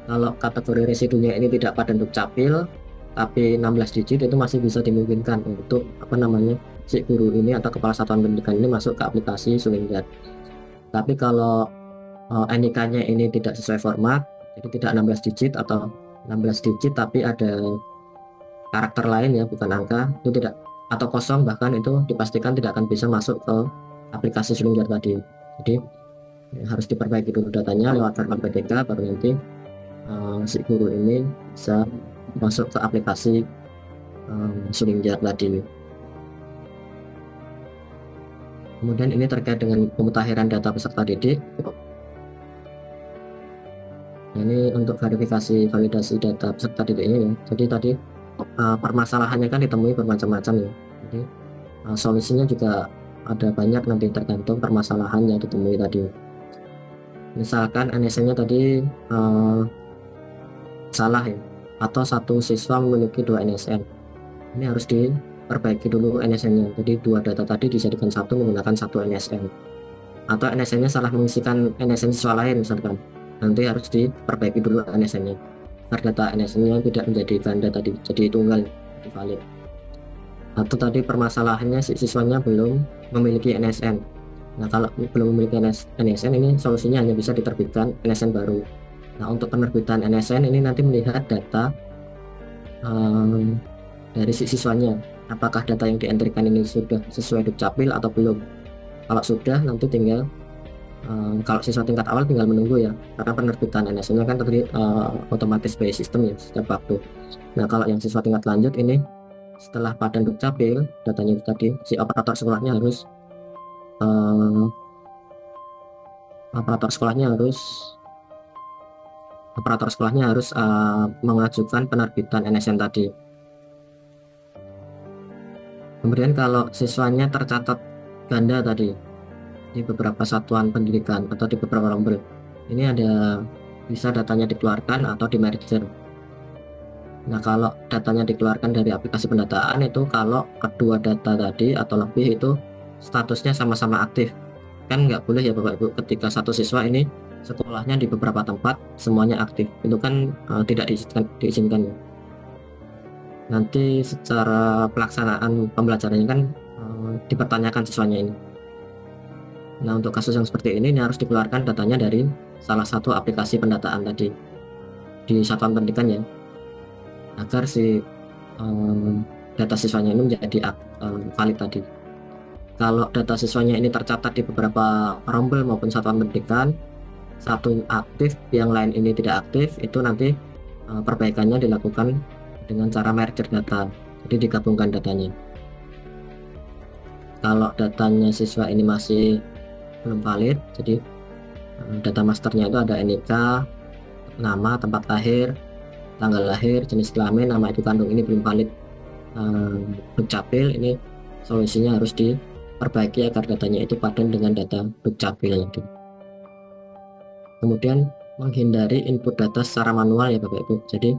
Kalau kategori residunya ini tidak pada bentuk capil tapi 16 digit, itu masih bisa dimungkinkan untuk si guru ini atau kepala satuan pendidikan ini masuk ke aplikasi Slingjar. Tapi kalau NIK-nya ini tidak sesuai format, jadi tidak 16 digit atau 16 digit tapi ada karakter lain ya, bukan angka, itu tidak, atau kosong bahkan, itu dipastikan tidak akan bisa masuk ke aplikasi Slingjar tadi. Jadi harus diperbaiki dulu datanya lewat Verval PTK, baru nanti si guru ini bisa masuk ke aplikasi Slingjar tadi. Kemudian ini terkait dengan pemutakhiran data peserta didik. Ini untuk verifikasi validasi data peserta didiknya ya. Jadi tadi permasalahannya kan ditemui bermacam-macam ya. Jadi solusinya juga ada banyak, nanti tergantung permasalahan yang ditemui tadi. Misalkan NSN-nya tadi salah ya, atau satu siswa memiliki 2 NSN. Ini harus diperbaiki dulu NSN-nya. Jadi 2 data tadi dijadikan satu menggunakan 1 NSN. Atau NSN-nya salah mengisikan NSN siswa lain misalkan. Nanti harus diperbaiki dulu NSN-nya. Agar data NSN-nya tidak menjadi ganda tadi, jadi tunggal, jadi valid. Atau tadi permasalahannya si siswanya belum memiliki NSN. Nah, kalau belum memiliki NSN, ini solusinya hanya bisa diterbitkan NSN baru. Nah, untuk penerbitan NSN ini nanti melihat data dari si siswanya, apakah data yang dientrikan ini sudah sesuai Dukcapil atau belum. Kalau sudah, nanti tinggal kalau siswa tingkat awal tinggal menunggu ya, karena penerbitan NSN-nya kan tadi otomatis by sistem ya setiap waktu. Nah, kalau yang siswa tingkat lanjut ini setelah padan Dukcapil, datanya itu tadi si operator sekolahnya harus uh, operator sekolahnya harus mengajukan penerbitan NSN tadi. Kemudian kalau siswanya tercatat ganda tadi di beberapa satuan pendidikan atau di beberapa rombel, ini ada bisa datanya dikeluarkan atau di merger. Nah, kalau datanya dikeluarkan dari aplikasi pendataan itu kalau kedua data tadi atau lebih itu statusnya sama-sama aktif. Kan nggak boleh ya Bapak Ibu, ketika satu siswa ini sekolahnya di beberapa tempat semuanya aktif, itu kan tidak diizinkan ya. Nanti secara pelaksanaan pembelajarannya kan dipertanyakan siswanya ini. Nah, untuk kasus yang seperti ini harus dikeluarkan datanya dari salah satu aplikasi pendataan tadi di satuan pendidikan ya, agar si data siswanya ini menjadi valid tadi. Kalau data siswanya ini tercatat di beberapa rombel maupun satuan pendidikan, satu aktif, yang lain ini tidak aktif, itu nanti perbaikannya dilakukan dengan cara merger data, jadi digabungkan datanya. Kalau datanya siswa ini masih belum valid, jadi data masternya itu ada NIK, nama, tempat lahir, tanggal lahir, jenis kelamin, nama ibu kandung, ini belum valid Dukcapil, ini solusinya harus diperbaiki agar datanya itu padan dengan data Dukcapil. Kemudian menghindari input data secara manual ya Bapak Ibu. Jadi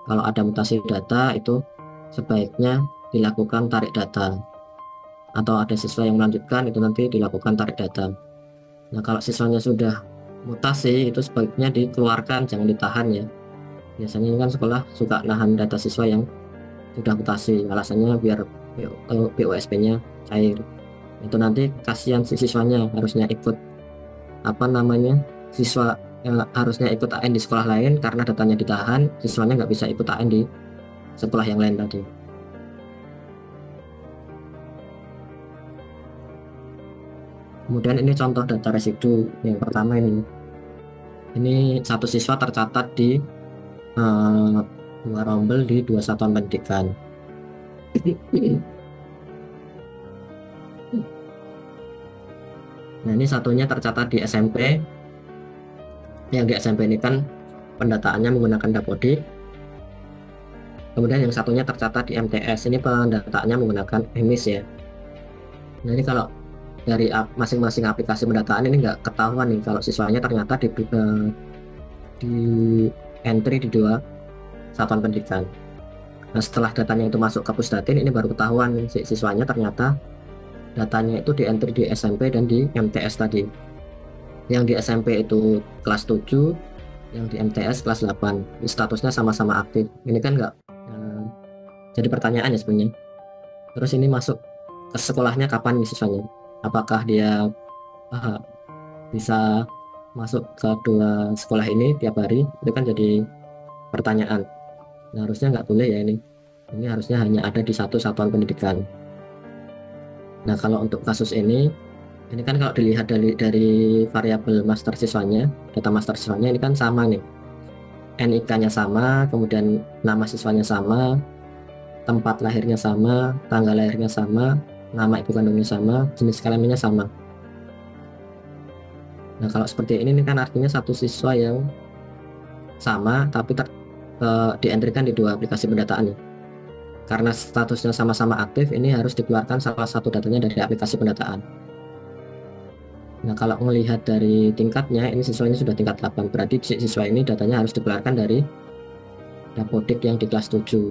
kalau ada mutasi data itu sebaiknya dilakukan tarik data, atau ada siswa yang melanjutkan itu nanti dilakukan tarik data. Nah, kalau siswanya sudah mutasi itu sebaiknya dikeluarkan, jangan ditahan ya. Biasanya kan sekolah suka nahan data siswa yang sudah mutasi, alasannya biar BOSP-nya cair. Itu nanti kasihan si siswanya, harusnya ikut siswa yang harusnya ikut AN di sekolah lain, karena datanya ditahan, siswanya nggak bisa ikut AN di sekolah yang lain tadi. Kemudian ini contoh data residu yang pertama ini satu siswa tercatat di dua rombel di dua satuan pendidikan. Nah, ini satunya tercatat di SMP. Yang di SMP ini kan pendataannya menggunakan Dapodik. Kemudian yang satunya tercatat di MTS, ini pendataannya menggunakan EMIS ya. Nah, ini kalau dari masing-masing aplikasi pendataan ini nggak ketahuan nih kalau siswanya ternyata di entry di dua satuan pendidikan. Nah, setelah datanya itu masuk ke Pusdatin, ini baru ketahuan siswanya ternyata datanya itu di entry di SMP dan di MTS tadi. Yang di SMP itu kelas 7, yang di MTS kelas 8. Statusnya sama-sama aktif. Ini kan nggak jadi pertanyaan ya sebenarnya. Terus ini masuk ke sekolahnya kapan nih siswanya? Apakah dia bisa masuk ke dua sekolah ini tiap hari? Itu kan jadi pertanyaan. Nah, harusnya nggak boleh ya ini. Ini harusnya hanya ada di satu satuan pendidikan. Nah, kalau untuk kasus ini kan kalau dilihat dari variabel master siswanya, data master siswanya ini kan sama nih. NIK-nya sama, kemudian nama siswanya sama, tempat lahirnya sama, tanggal lahirnya sama, nama ibu kandungnya sama, jenis kelaminnya sama. Nah, kalau seperti ini kan artinya satu siswa yang sama tapi dientrikan di dua aplikasi pendataan ya. Karena statusnya sama-sama aktif, ini harus dikeluarkan salah satu datanya dari aplikasi pendataan. Nah, kalau melihat dari tingkatnya, ini siswanya sudah tingkat 8, berarti siswa ini datanya harus dikeluarkan dari Dapodik yang di kelas 7.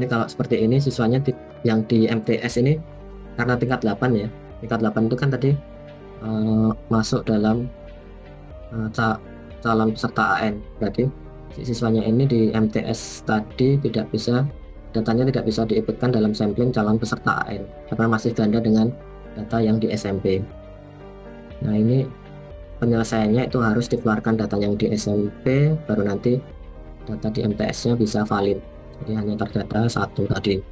Ini kalau seperti ini siswanya yang di MTS ini karena tingkat 8 ya, tingkat 8 itu kan tadi masuk dalam calon peserta AN, berarti siswanya ini di MTS tadi datanya tidak bisa diikutkan dalam sampling calon peserta AN karena masih ganda dengan data yang di SMP. Nah, ini penyelesaiannya itu harus dikeluarkan data yang di SMP, baru nanti data di MTS-nya bisa valid. Jadi hanya terdata satu tadi.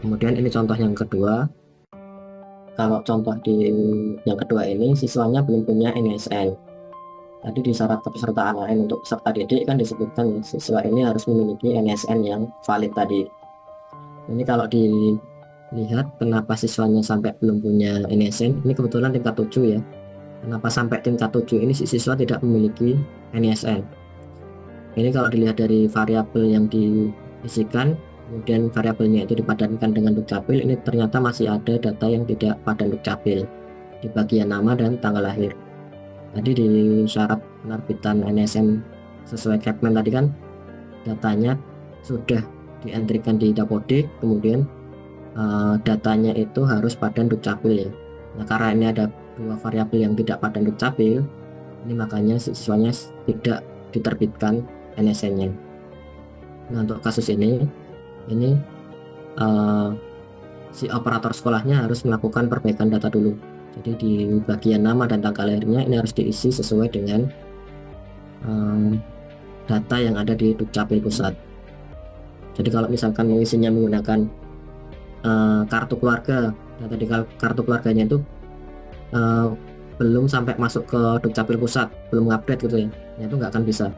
Kemudian ini contoh yang kedua. Kalau contoh di yang kedua ini siswanya belum punya NSN. Tadi di syarat kepesertaan lain untuk peserta didik kan disebutkan siswa ini harus memiliki NSN yang valid tadi. Ini kalau dilihat kenapa siswanya sampai belum punya NSN, ini kebetulan tingkat 7 ya. Kenapa sampai tingkat 7 ini si siswa tidak memiliki NSN? Ini kalau dilihat dari variabel yang diisikan, kemudian variabelnya itu dipadankan dengan dukcapil, ini ternyata masih ada data yang tidak padan dukcapil di bagian nama dan tanggal lahir. Tadi di syarat penerbitan NSN sesuai Kepmen tadi kan datanya sudah dientrikan di Dapodik, kemudian datanya itu harus padan dukcapil ya. Nah karena ini ada dua variabel yang tidak padan dukcapil, ini makanya siswanya tidak diterbitkan NSN-nya. Nah untuk kasus ini si operator sekolahnya harus melakukan perbaikan data dulu. Jadi di bagian nama dan tanggal lahirnya ini harus diisi sesuai dengan data yang ada di Dukcapil pusat. Jadi kalau misalkan mengisinya menggunakan kartu keluarga, data di kartu keluarganya itu belum sampai masuk ke Dukcapil pusat, belum update gitu ya, itu nggak akan bisa.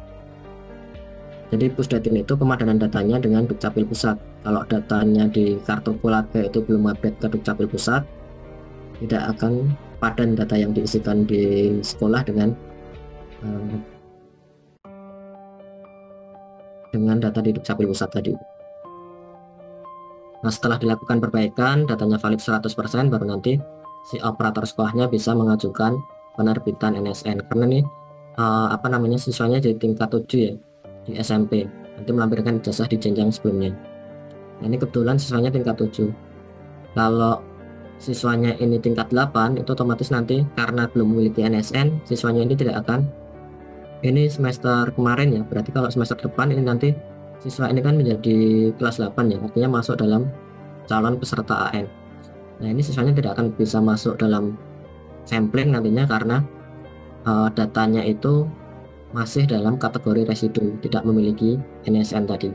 Jadi Pusdatin itu pemadanan datanya dengan Dukcapil pusat. Kalau datanya di kartu keluarga itu belum update ke Dukcapil pusat, tidak akan padan data yang diisikan di sekolah dengan data di Dukcapil pusat tadi. Nah setelah dilakukan perbaikan, datanya valid 100%, baru nanti si operator sekolahnya bisa mengajukan penerbitan NSN. Karena nih siswanya di tingkat 7 ya, di SMP, nanti melampirkan ijazah di jenjang sebelumnya. Nah ini kebetulan siswanya tingkat 7. Kalau siswanya ini tingkat 8, itu otomatis nanti karena belum memiliki NSN, siswanya ini tidak akan, ini semester kemarin ya, berarti kalau semester depan ini nanti siswa ini kan menjadi kelas 8 ya, artinya masuk dalam calon peserta AN. Nah ini siswanya tidak akan bisa masuk dalam sampling nantinya karena datanya itu masih dalam kategori residu, tidak memiliki NSN tadi.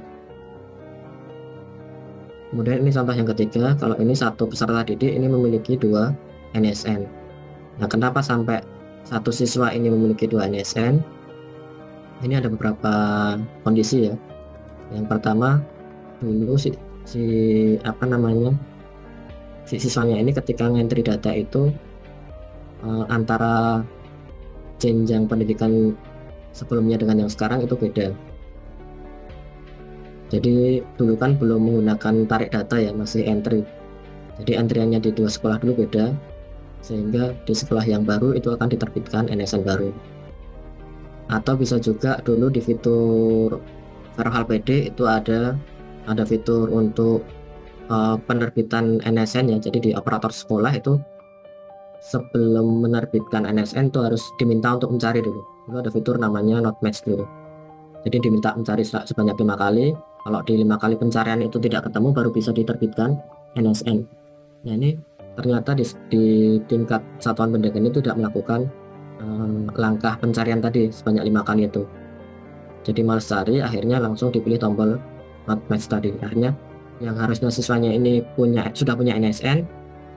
Kemudian ini contoh yang ketiga, kalau ini satu peserta didik ini memiliki 2 NSN. Nah kenapa sampai satu siswa ini memiliki 2 NSN? Ini ada beberapa kondisi ya. Yang pertama, dulu si siswanya ini ketika ngentri data itu antara jenjang pendidikan sebelumnya dengan yang sekarang itu beda. Jadi dulu kan belum menggunakan tarik data ya, masih entry. Jadi antriannya di 2 sekolah dulu beda, sehingga di sekolah yang baru itu akan diterbitkan NSN baru. Atau bisa juga dulu di fitur Verhal PD itu ada fitur untuk penerbitan NSN ya. Jadi di operator sekolah itu sebelum menerbitkan NSN itu harus diminta untuk mencari dulu. Dulu ada fitur namanya not match dulu. Jadi diminta mencari sebanyak 5 kali. Kalau di 5 kali pencarian itu tidak ketemu, baru bisa diterbitkan NSN. Nah ini ternyata di tingkat satuan pendidikan itu tidak melakukan langkah pencarian tadi sebanyak 5 kali itu. Jadi malas cari, akhirnya langsung dipilih tombol not match tadi. Akhirnya yang harusnya siswanya ini sudah punya NSN,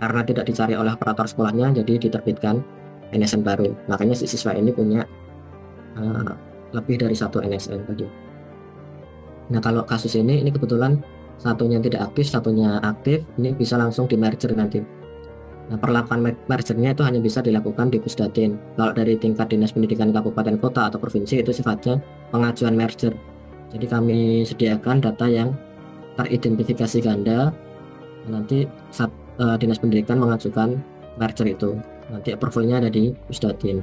karena tidak dicari oleh operator sekolahnya, jadi diterbitkan NSN baru. Makanya si siswa ini punya lebih dari 1 NSN tadi. Nah kalau kasus ini kebetulan satunya tidak aktif, satunya aktif, ini bisa langsung di merger nanti. Nah perlakuan mergernya itu hanya bisa dilakukan di Pusdatin. Kalau dari tingkat dinas pendidikan kabupaten kota atau provinsi itu sifatnya pengajuan merger. Jadi kami sediakan data yang teridentifikasi ganda, nanti dinas pendidikan mengajukan merger itu, nanti approvalnya ada di Pusdatin.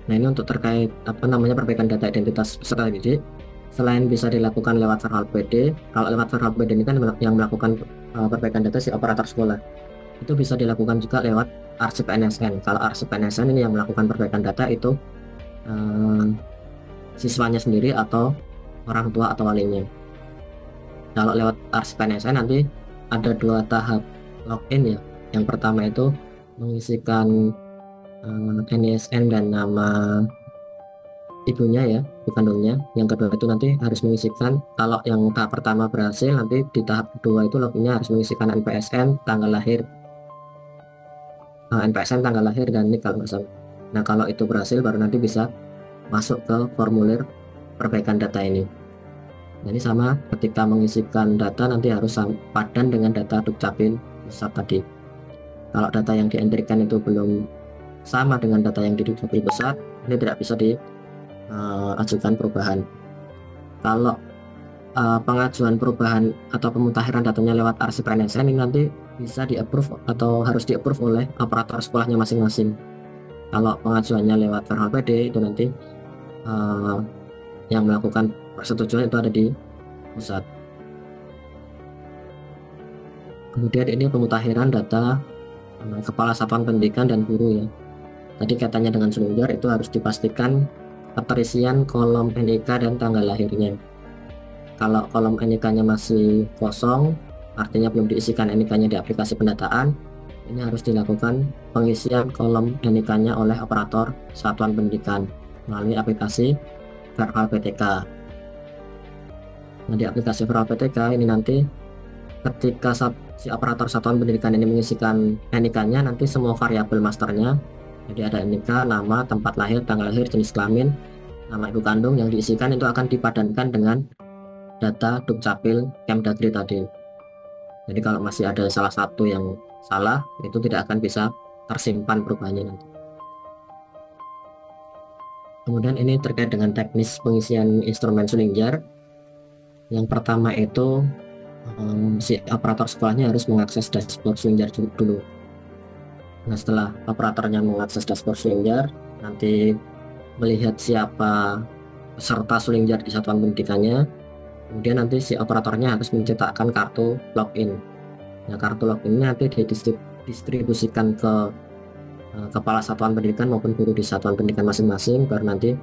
Nah ini untuk terkait perbaikan data identitas peserta didik, selain bisa dilakukan lewat Verhal PD, kalau lewat Verhal PD ini kan yang melakukan perbaikan data si operator sekolah, itu bisa dilakukan juga lewat arsip NSN. Kalau arsip NSN ini yang melakukan perbaikan data itu siswanya sendiri atau orang tua atau walinya. Kalau lewat arsip NSN nanti ada 2 tahap login ya. Yang pertama itu mengisikan NISN dan nama ibunya ya, ibu kandungnya. Yang kedua itu nanti harus mengisikan, kalau yang tahap pertama berhasil, nanti di tahap kedua itu loginnya harus mengisikan NPSN, tanggal lahir, NPSN, tanggal lahir, dan NIK kalau nggak salah. Nah kalau itu berhasil baru nanti bisa masuk ke formulir perbaikan data ini. Jadi sama ketika mengisikan data nanti harus padan dengan data Dukcapil pusat tadi. Kalau data yang dientrikan itu belum sama dengan data yang di Dukcapil pusat, ini tidak bisa diajukan perubahan. Kalau pengajuan perubahan atau pemutakhiran datanya lewat arsip NSN ini nanti bisa di-approve atau harus di-approve oleh operator sekolahnya masing-masing. Kalau pengajuannya lewat Verbal PD itu nanti yang melakukan persetujuan itu ada di pusat. Kemudian ini pemutakhiran data kepala satuan pendidikan dan guru ya. Tadi katanya dengan Sulingjar itu harus dipastikan keterisian kolom NIK dan tanggal lahirnya. Kalau kolom NIK-nya masih kosong, artinya belum diisikan NIK-nya di aplikasi pendataan, ini harus dilakukan pengisian kolom NIK-nya oleh operator satuan pendidikan melalui aplikasi Verbal PTK. Nah, di aplikasi Verbal PTK ini nanti ketika si operator satuan pendidikan ini mengisikan NIK-nya, nanti semua variabel masternya, jadi ada NIK, nama, tempat lahir, tanggal lahir, jenis kelamin, nama ibu kandung yang diisikan itu akan dipadankan dengan data Dukcapil Kemdagri tadi. Jadi kalau masih ada salah satu yang salah, itu tidak akan bisa tersimpan perubahannya nanti. Kemudian ini terkait dengan teknis pengisian instrumen Sulingjar. Yang pertama itu si operator sekolahnya harus mengakses dashboard Sulingjar dulu. Nah setelah operatornya mengakses dashboard Sulingjar, nanti melihat siapa peserta Sulingjar di satuan pendidikannya, kemudian nanti si operatornya harus mencetakkan kartu login. Nah kartu login ini nanti didistribusikan ke kepala satuan pendidikan maupun guru di satuan pendidikan masing-masing, baru nanti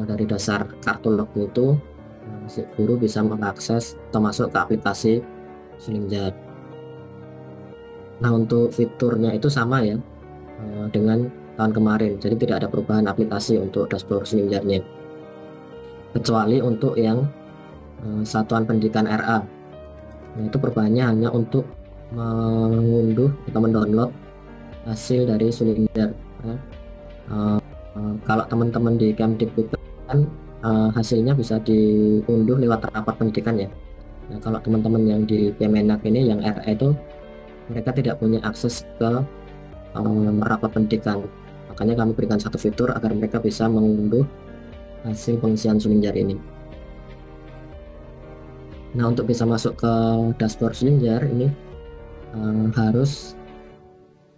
dari dasar kartu login itu si guru bisa mengakses atau masuk ke aplikasi Sulingjar. Nah untuk fiturnya itu sama ya dengan tahun kemarin, jadi tidak ada perubahan aplikasi untuk dashboard Sulingjarnya, kecuali untuk yang satuan pendidikan RA. Nah itu perubahannya hanya untuk mengunduh atau mendownload hasil dari Sulingjar. Kalau teman-teman di Kemdikbud kan hasilnya bisa diunduh lewat rapat pendidikan ya. Nah kalau teman-teman yang di Kemenak ini yang RA itu mereka tidak punya akses ke rapat pendidikan, makanya kami berikan satu fitur agar mereka bisa mengunduh hasil pengisian Sulingjar ini. Nah untuk bisa masuk ke dashboard Sulingjar ini harus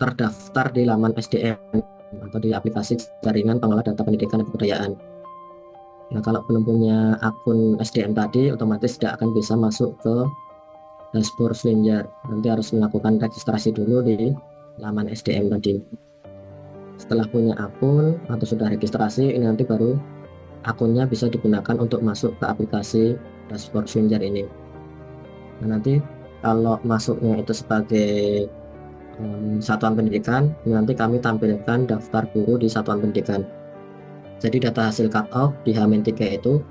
terdaftar di laman SDM atau di aplikasi jaringan pengolah data pendidikan dan kebudayaan. Nah kalau belum punya akun SDM tadi, otomatis tidak akan bisa masuk ke dashboard Sulingjar. Nanti harus melakukan registrasi dulu di laman SDM tadi. Setelah punya akun atau sudah registrasi, ini nanti baru akunnya bisa digunakan untuk masuk ke aplikasi dashboard Sulingjar ini. Nah nanti kalau masuknya itu sebagai satuan pendidikan, nanti kami tampilkan daftar guru di satuan pendidikan. Jadi data hasil cut off di H-3 itu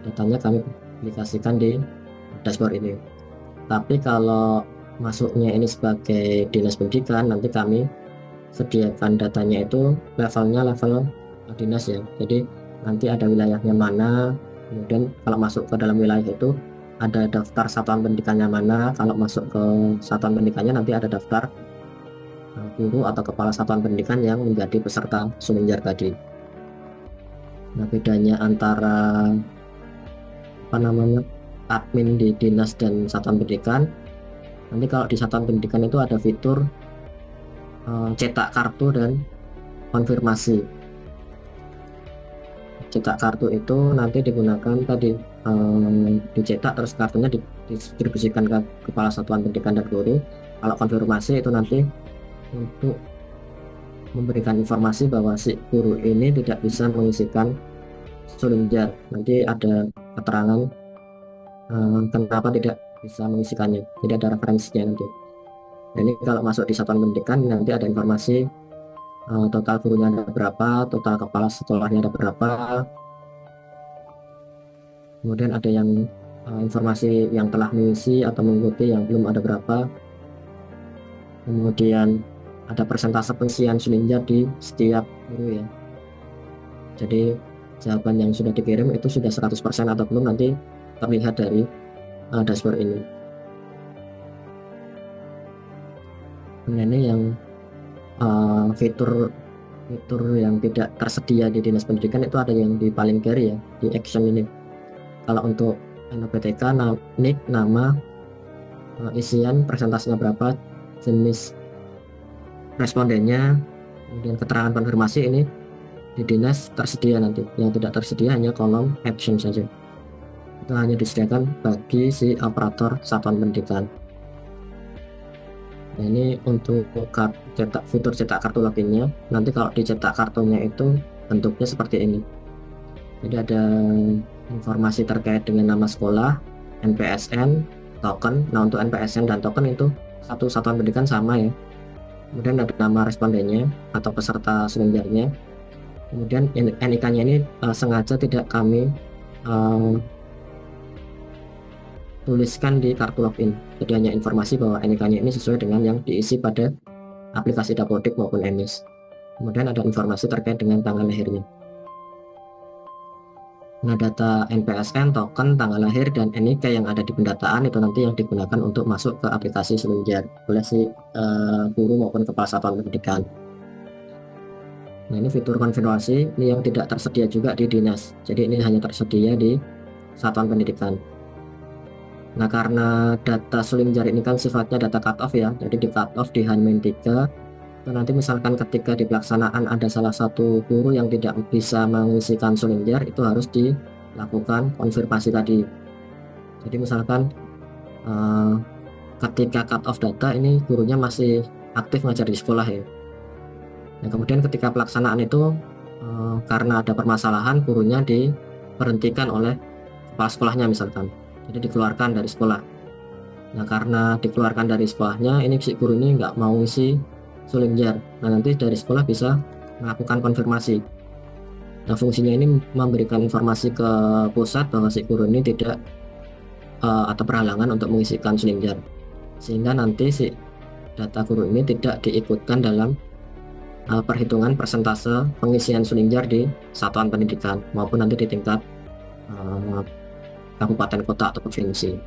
datanya kami publikasikan di dashboard ini. Tapi kalau masuknya ini sebagai dinas pendidikan, nanti kami sediakan datanya itu levelnya level dinas ya. Jadi nanti ada wilayahnya mana, kemudian kalau masuk ke dalam wilayah itu ada daftar satuan pendidikannya mana. Kalau masuk ke satuan pendidikannya nanti ada daftar guru atau kepala satuan pendidikan yang menjadi peserta Sulingjar tadi. Nah bedanya antara admin di dinas dan satuan pendidikan, nanti kalau di satuan pendidikan itu ada fitur cetak kartu dan konfirmasi. Cetak kartu itu nanti digunakan tadi dicetak terus kartunya didistribusikan ke kepala satuan pendidikan dan guru. Kalau konfirmasi itu nanti untuk memberikan informasi bahwa si guru ini tidak bisa mengisikan Sulingjar. Nanti ada keterangan kenapa tidak bisa mengisikannya, jadi ada referensinya nanti. Dan ini kalau masuk di satuan pendidikan nanti ada informasi total gurunya ada berapa, total kepala sekolahnya ada berapa, kemudian ada yang informasi yang telah mengisi atau mengikuti yang belum ada berapa, kemudian ada persentase pengisian Sulinjar di setiap guru ya. Jadi jawaban yang sudah dikirim itu sudah 100% atau belum nanti terlihat dari dashboard ini. Nah, ini yang fitur yang tidak tersedia di Dinas Pendidikan itu ada yang di paling kiri ya, di action ini. Kalau untuk NPTK, NIK, nama, isian, persentasenya berapa, jenis respondennya, kemudian keterangan konfirmasi ini di dinas tersedia nanti. Yang tidak tersedia hanya kolom action saja. Itu hanya disediakan bagi si operator satuan pendidikan. Nah, ini untuk fitur cetak kartu loginnya. Nanti kalau dicetak kartunya itu bentuknya seperti ini. Jadi ada informasi terkait dengan nama sekolah, NPSN, token. Nah, untuk NPSN dan token itu satu satuan pendidikan sama ya. Kemudian ada nama respondennya atau peserta Sulinjarnya. Kemudian NIK-nya ini sengaja tidak kami tuliskan di kartu login. Jadi hanya informasi bahwa NIK-nya ini sesuai dengan yang diisi pada aplikasi Dapodik maupun EMIS. Kemudian ada informasi terkait dengan tanggal lahirnya. Nah, data NPSN, token, tanggal lahir, dan NIK yang ada di pendataan itu nanti yang digunakan untuk masuk ke aplikasi Sulinjar oleh si guru maupun kepala satuan pendidikan. Nah, ini fitur konfirmasi ini yang tidak tersedia juga di dinas. Jadi ini hanya tersedia di satuan pendidikan. Nah, karena data Sulinjar ini kan sifatnya data cut-off ya, jadi di cut-off di H-3. Nanti misalkan ketika di pelaksanaan ada salah satu guru yang tidak bisa mengisikan Sulinjar, itu harus dilakukan konfirmasi tadi. Jadi misalkan ketika cut-off data ini gurunya masih aktif ngajar di sekolah ya. Nah, kemudian ketika pelaksanaan itu karena ada permasalahan, gurunya diberhentikan oleh kepala sekolahnya misalkan. Jadi dikeluarkan dari sekolah. Nah, karena dikeluarkan dari sekolahnya, ini si guru ini nggak mau isi Sulinjar. Nah, nanti dari sekolah bisa melakukan konfirmasi. Nah, fungsinya ini memberikan informasi ke pusat bahwa si guru ini tidak atau berhalangan untuk mengisikan Sulinjar, sehingga nanti si data guru ini tidak diikutkan dalam perhitungan persentase pengisian Sulinjar di satuan pendidikan maupun nanti di tingkat kabupaten, kota, atau provinsi.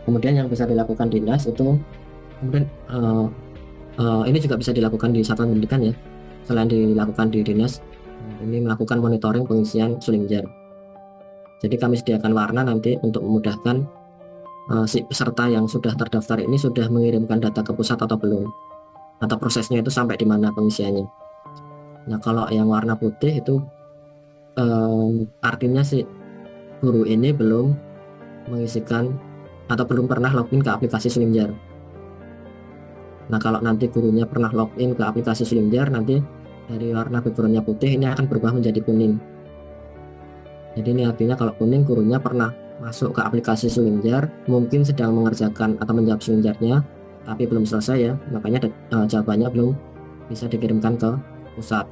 Kemudian yang bisa dilakukan dinas itu kemudian ini juga bisa dilakukan di satuan pendidikan ya. Selain dilakukan di dinas, ini melakukan monitoring pengisian Sulinjar. Jadi kami sediakan warna nanti untuk memudahkan si peserta yang sudah terdaftar ini sudah mengirimkan data ke pusat atau belum, atau prosesnya itu sampai di mana pengisiannya. Nah, kalau yang warna putih itu artinya si guru ini belum mengisikan atau belum pernah login ke aplikasi Sulinjar. Nah, kalau nanti gurunya pernah login ke aplikasi Sulinjar, nanti dari warna backgroundnya putih ini akan berubah menjadi kuning. Jadi ini artinya kalau kuning, gurunya pernah masuk ke aplikasi Sulinjar, mungkin sedang mengerjakan atau menjawab Sulinjarnya, tapi belum selesai ya, makanya jawabannya belum bisa dikirimkan ke pusat.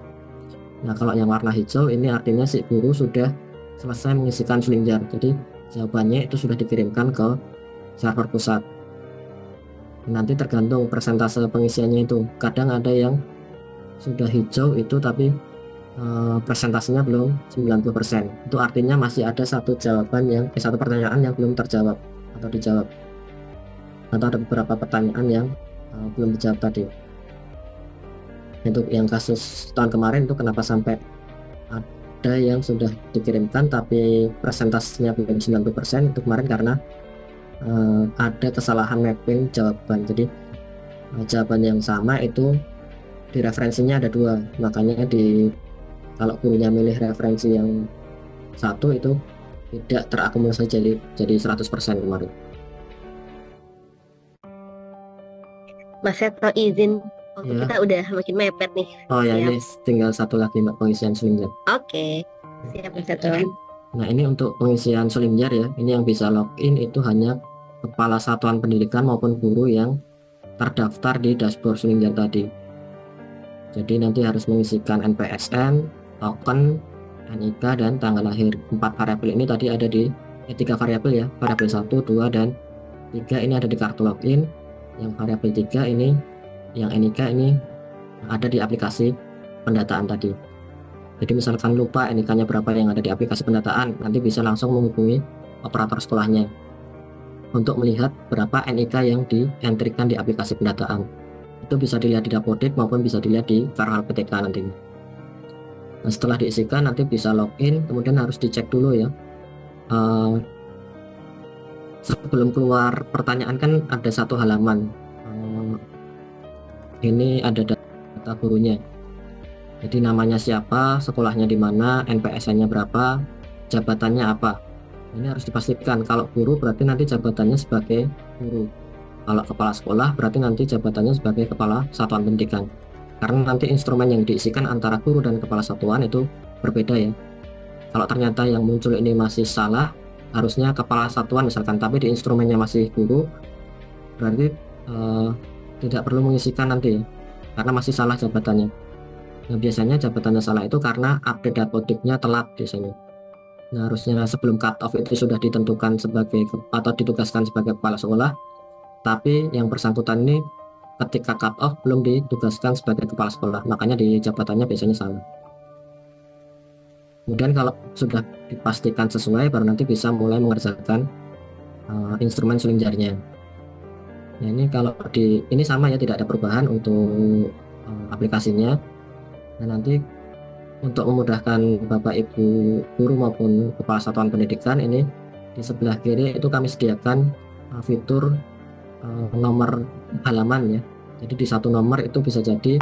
Nah, kalau yang warna hijau ini artinya si guru sudah selesai mengisikan Sulinjar, jadi jawabannya itu sudah dikirimkan ke server pusat. Nanti tergantung persentase pengisiannya itu. Kadang ada yang sudah hijau itu tapi persentasenya belum 90%. Itu artinya masih ada satu pertanyaan yang belum terjawab atau dijawab. Atau ada beberapa pertanyaan yang belum dijawab tadi. Untuk yang kasus tahun kemarin itu kenapa sampai ada yang sudah dikirimkan tapi persentasenya belum 90%, itu kemarin karena ada kesalahan mapping jawaban. Jadi jawaban yang sama itu di referensinya ada dua, makanya kalau gurunya milih referensi yang satu itu tidak terakumulasi jadi 100% kemarin. Mas Seto izin, waktu kita udah makin mepet nih. Oh ya, ini tinggal satu lagi Mbak, pengisian Sulinjar. Oke, siap Mas Seto. Nah, ini untuk pengisian Sulinjar ya, ini yang bisa login itu hanya kepala satuan pendidikan maupun guru yang terdaftar di dashboard Sulinjar tadi. Jadi nanti harus mengisikan NPSN, token, NIK, dan tanggal lahir. 4 variabel ini tadi ada di 3 variabel ya, variabel 1, 2, dan 3 ini ada di kartu login. Yang variabel 3 ini, yang NIK ini ada di aplikasi pendataan tadi. Jadi misalkan lupa NIK-nya berapa yang ada di aplikasi pendataan, nanti bisa langsung menghubungi operator sekolahnya untuk melihat berapa NIK yang dientrikan di aplikasi pendataan. Itu bisa dilihat di Dapodik maupun bisa dilihat di Karhal PTK nanti. Nah, setelah diisikan nanti bisa login, kemudian harus dicek dulu ya. Sebelum keluar pertanyaan kan ada satu halaman. Ini ada data gurunya. Jadi namanya siapa, sekolahnya di mana, NPSN-nya berapa, jabatannya apa. Ini harus dipastikan. Kalau guru berarti nanti jabatannya sebagai guru. Kalau kepala sekolah berarti nanti jabatannya sebagai kepala satuan pendidikan. Karena nanti instrumen yang diisikan antara guru dan kepala satuan itu berbeda ya. Kalau ternyata yang muncul ini masih salah, harusnya kepala satuan misalkan, tapi di instrumennya masih guru, berarti tidak perlu mengisikan nanti, karena masih salah jabatannya. Nah, biasanya jabatannya salah itu karena update Dapodiknya telat biasanya. Nah, harusnya sebelum cut off itu sudah ditentukan sebagai atau ditugaskan sebagai kepala sekolah, tapi yang bersangkutan ini ketika cut off belum ditugaskan sebagai kepala sekolah, makanya di jabatannya biasanya salah. Kemudian kalau sudah dipastikan sesuai, baru nanti bisa mulai mengerjakan instrumen suling jarinya. Nah, ini kalau ini sama ya, tidak ada perubahan untuk aplikasinya. Nah, nanti untuk memudahkan Bapak Ibu guru maupun kepala satuan pendidikan, ini di sebelah kiri itu kami sediakan fitur nomor halaman ya. Jadi di satu nomor itu bisa jadi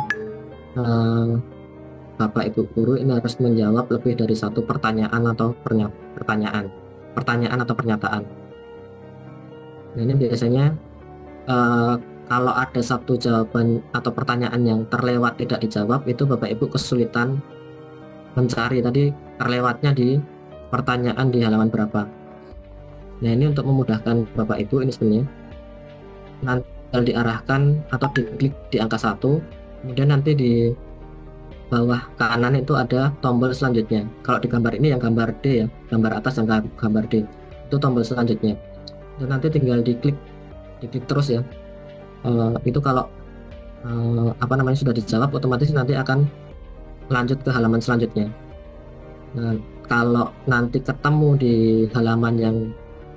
Bapak Ibu guru ini harus menjawab lebih dari satu pertanyaan atau pertanyaan atau pernyataan. Nah, ini biasanya kalau ada satu jawaban atau pertanyaan yang terlewat tidak dijawab, itu Bapak Ibu kesulitan mencari tadi terlewatnya di pertanyaan di halaman berapa. Nah, ini untuk memudahkan Bapak Ibu, ini sebenarnya nanti diarahkan atau diklik di angka 1, kemudian nanti di bawah kanan itu ada tombol selanjutnya. Kalau di gambar ini yang gambar D ya, gambar atas yang gambar D, itu tombol selanjutnya. Dan nanti tinggal diklik terus ya. Itu kalau sudah dijawab, otomatis nanti akan lanjut ke halaman selanjutnya. Nah, kalau nanti ketemu di halaman yang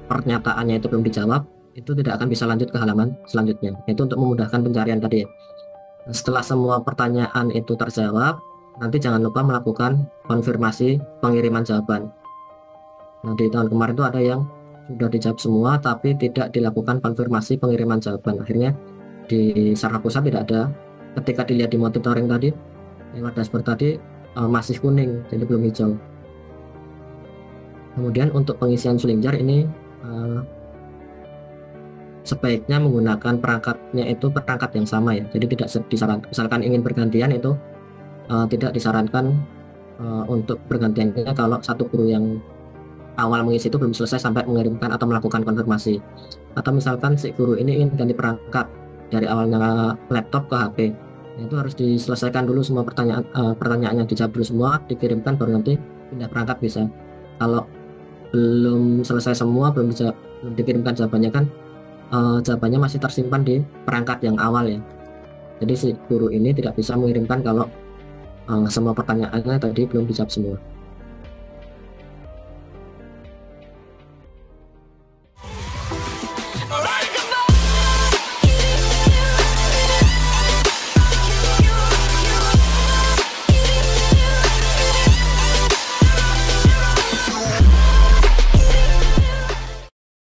pernyataannya itu belum dijawab, itu tidak akan bisa lanjut ke halaman selanjutnya. Itu untuk memudahkan pencarian tadi ya. Nah, setelah semua pertanyaan itu terjawab, nanti jangan lupa melakukan konfirmasi pengiriman jawaban. Nah, di tahun kemarin itu ada yang sudah dijawab semua tapi tidak dilakukan konfirmasi pengiriman jawaban. Akhirnya di Sarana Pusat tidak ada. Ketika dilihat di monitoring tadi, lewat dashboard tadi masih kuning, jadi belum hijau. Kemudian untuk pengisian suling jar ini sebaiknya menggunakan perangkatnya itu perangkat yang sama ya. Jadi tidak disarankan, misalkan ingin bergantian itu tidak disarankan untuk bergantiannya kalau satu guru yang awal mengisi itu belum selesai sampai mengirimkan atau melakukan konfirmasi. Atau misalkan si guru ini ingin ganti perangkat dari awalnya laptop ke HP, itu harus diselesaikan dulu semua pertanyaannya, dijawab dulu semua, dikirimkan, baru nanti pindah perangkat bisa. Kalau belum selesai semua, belum dikirimkan jawabannya kan jawabannya masih tersimpan di perangkat yang awal ya. Jadi si guru ini tidak bisa mengirimkan kalau semua pertanyaannya tadi belum dijawab semua.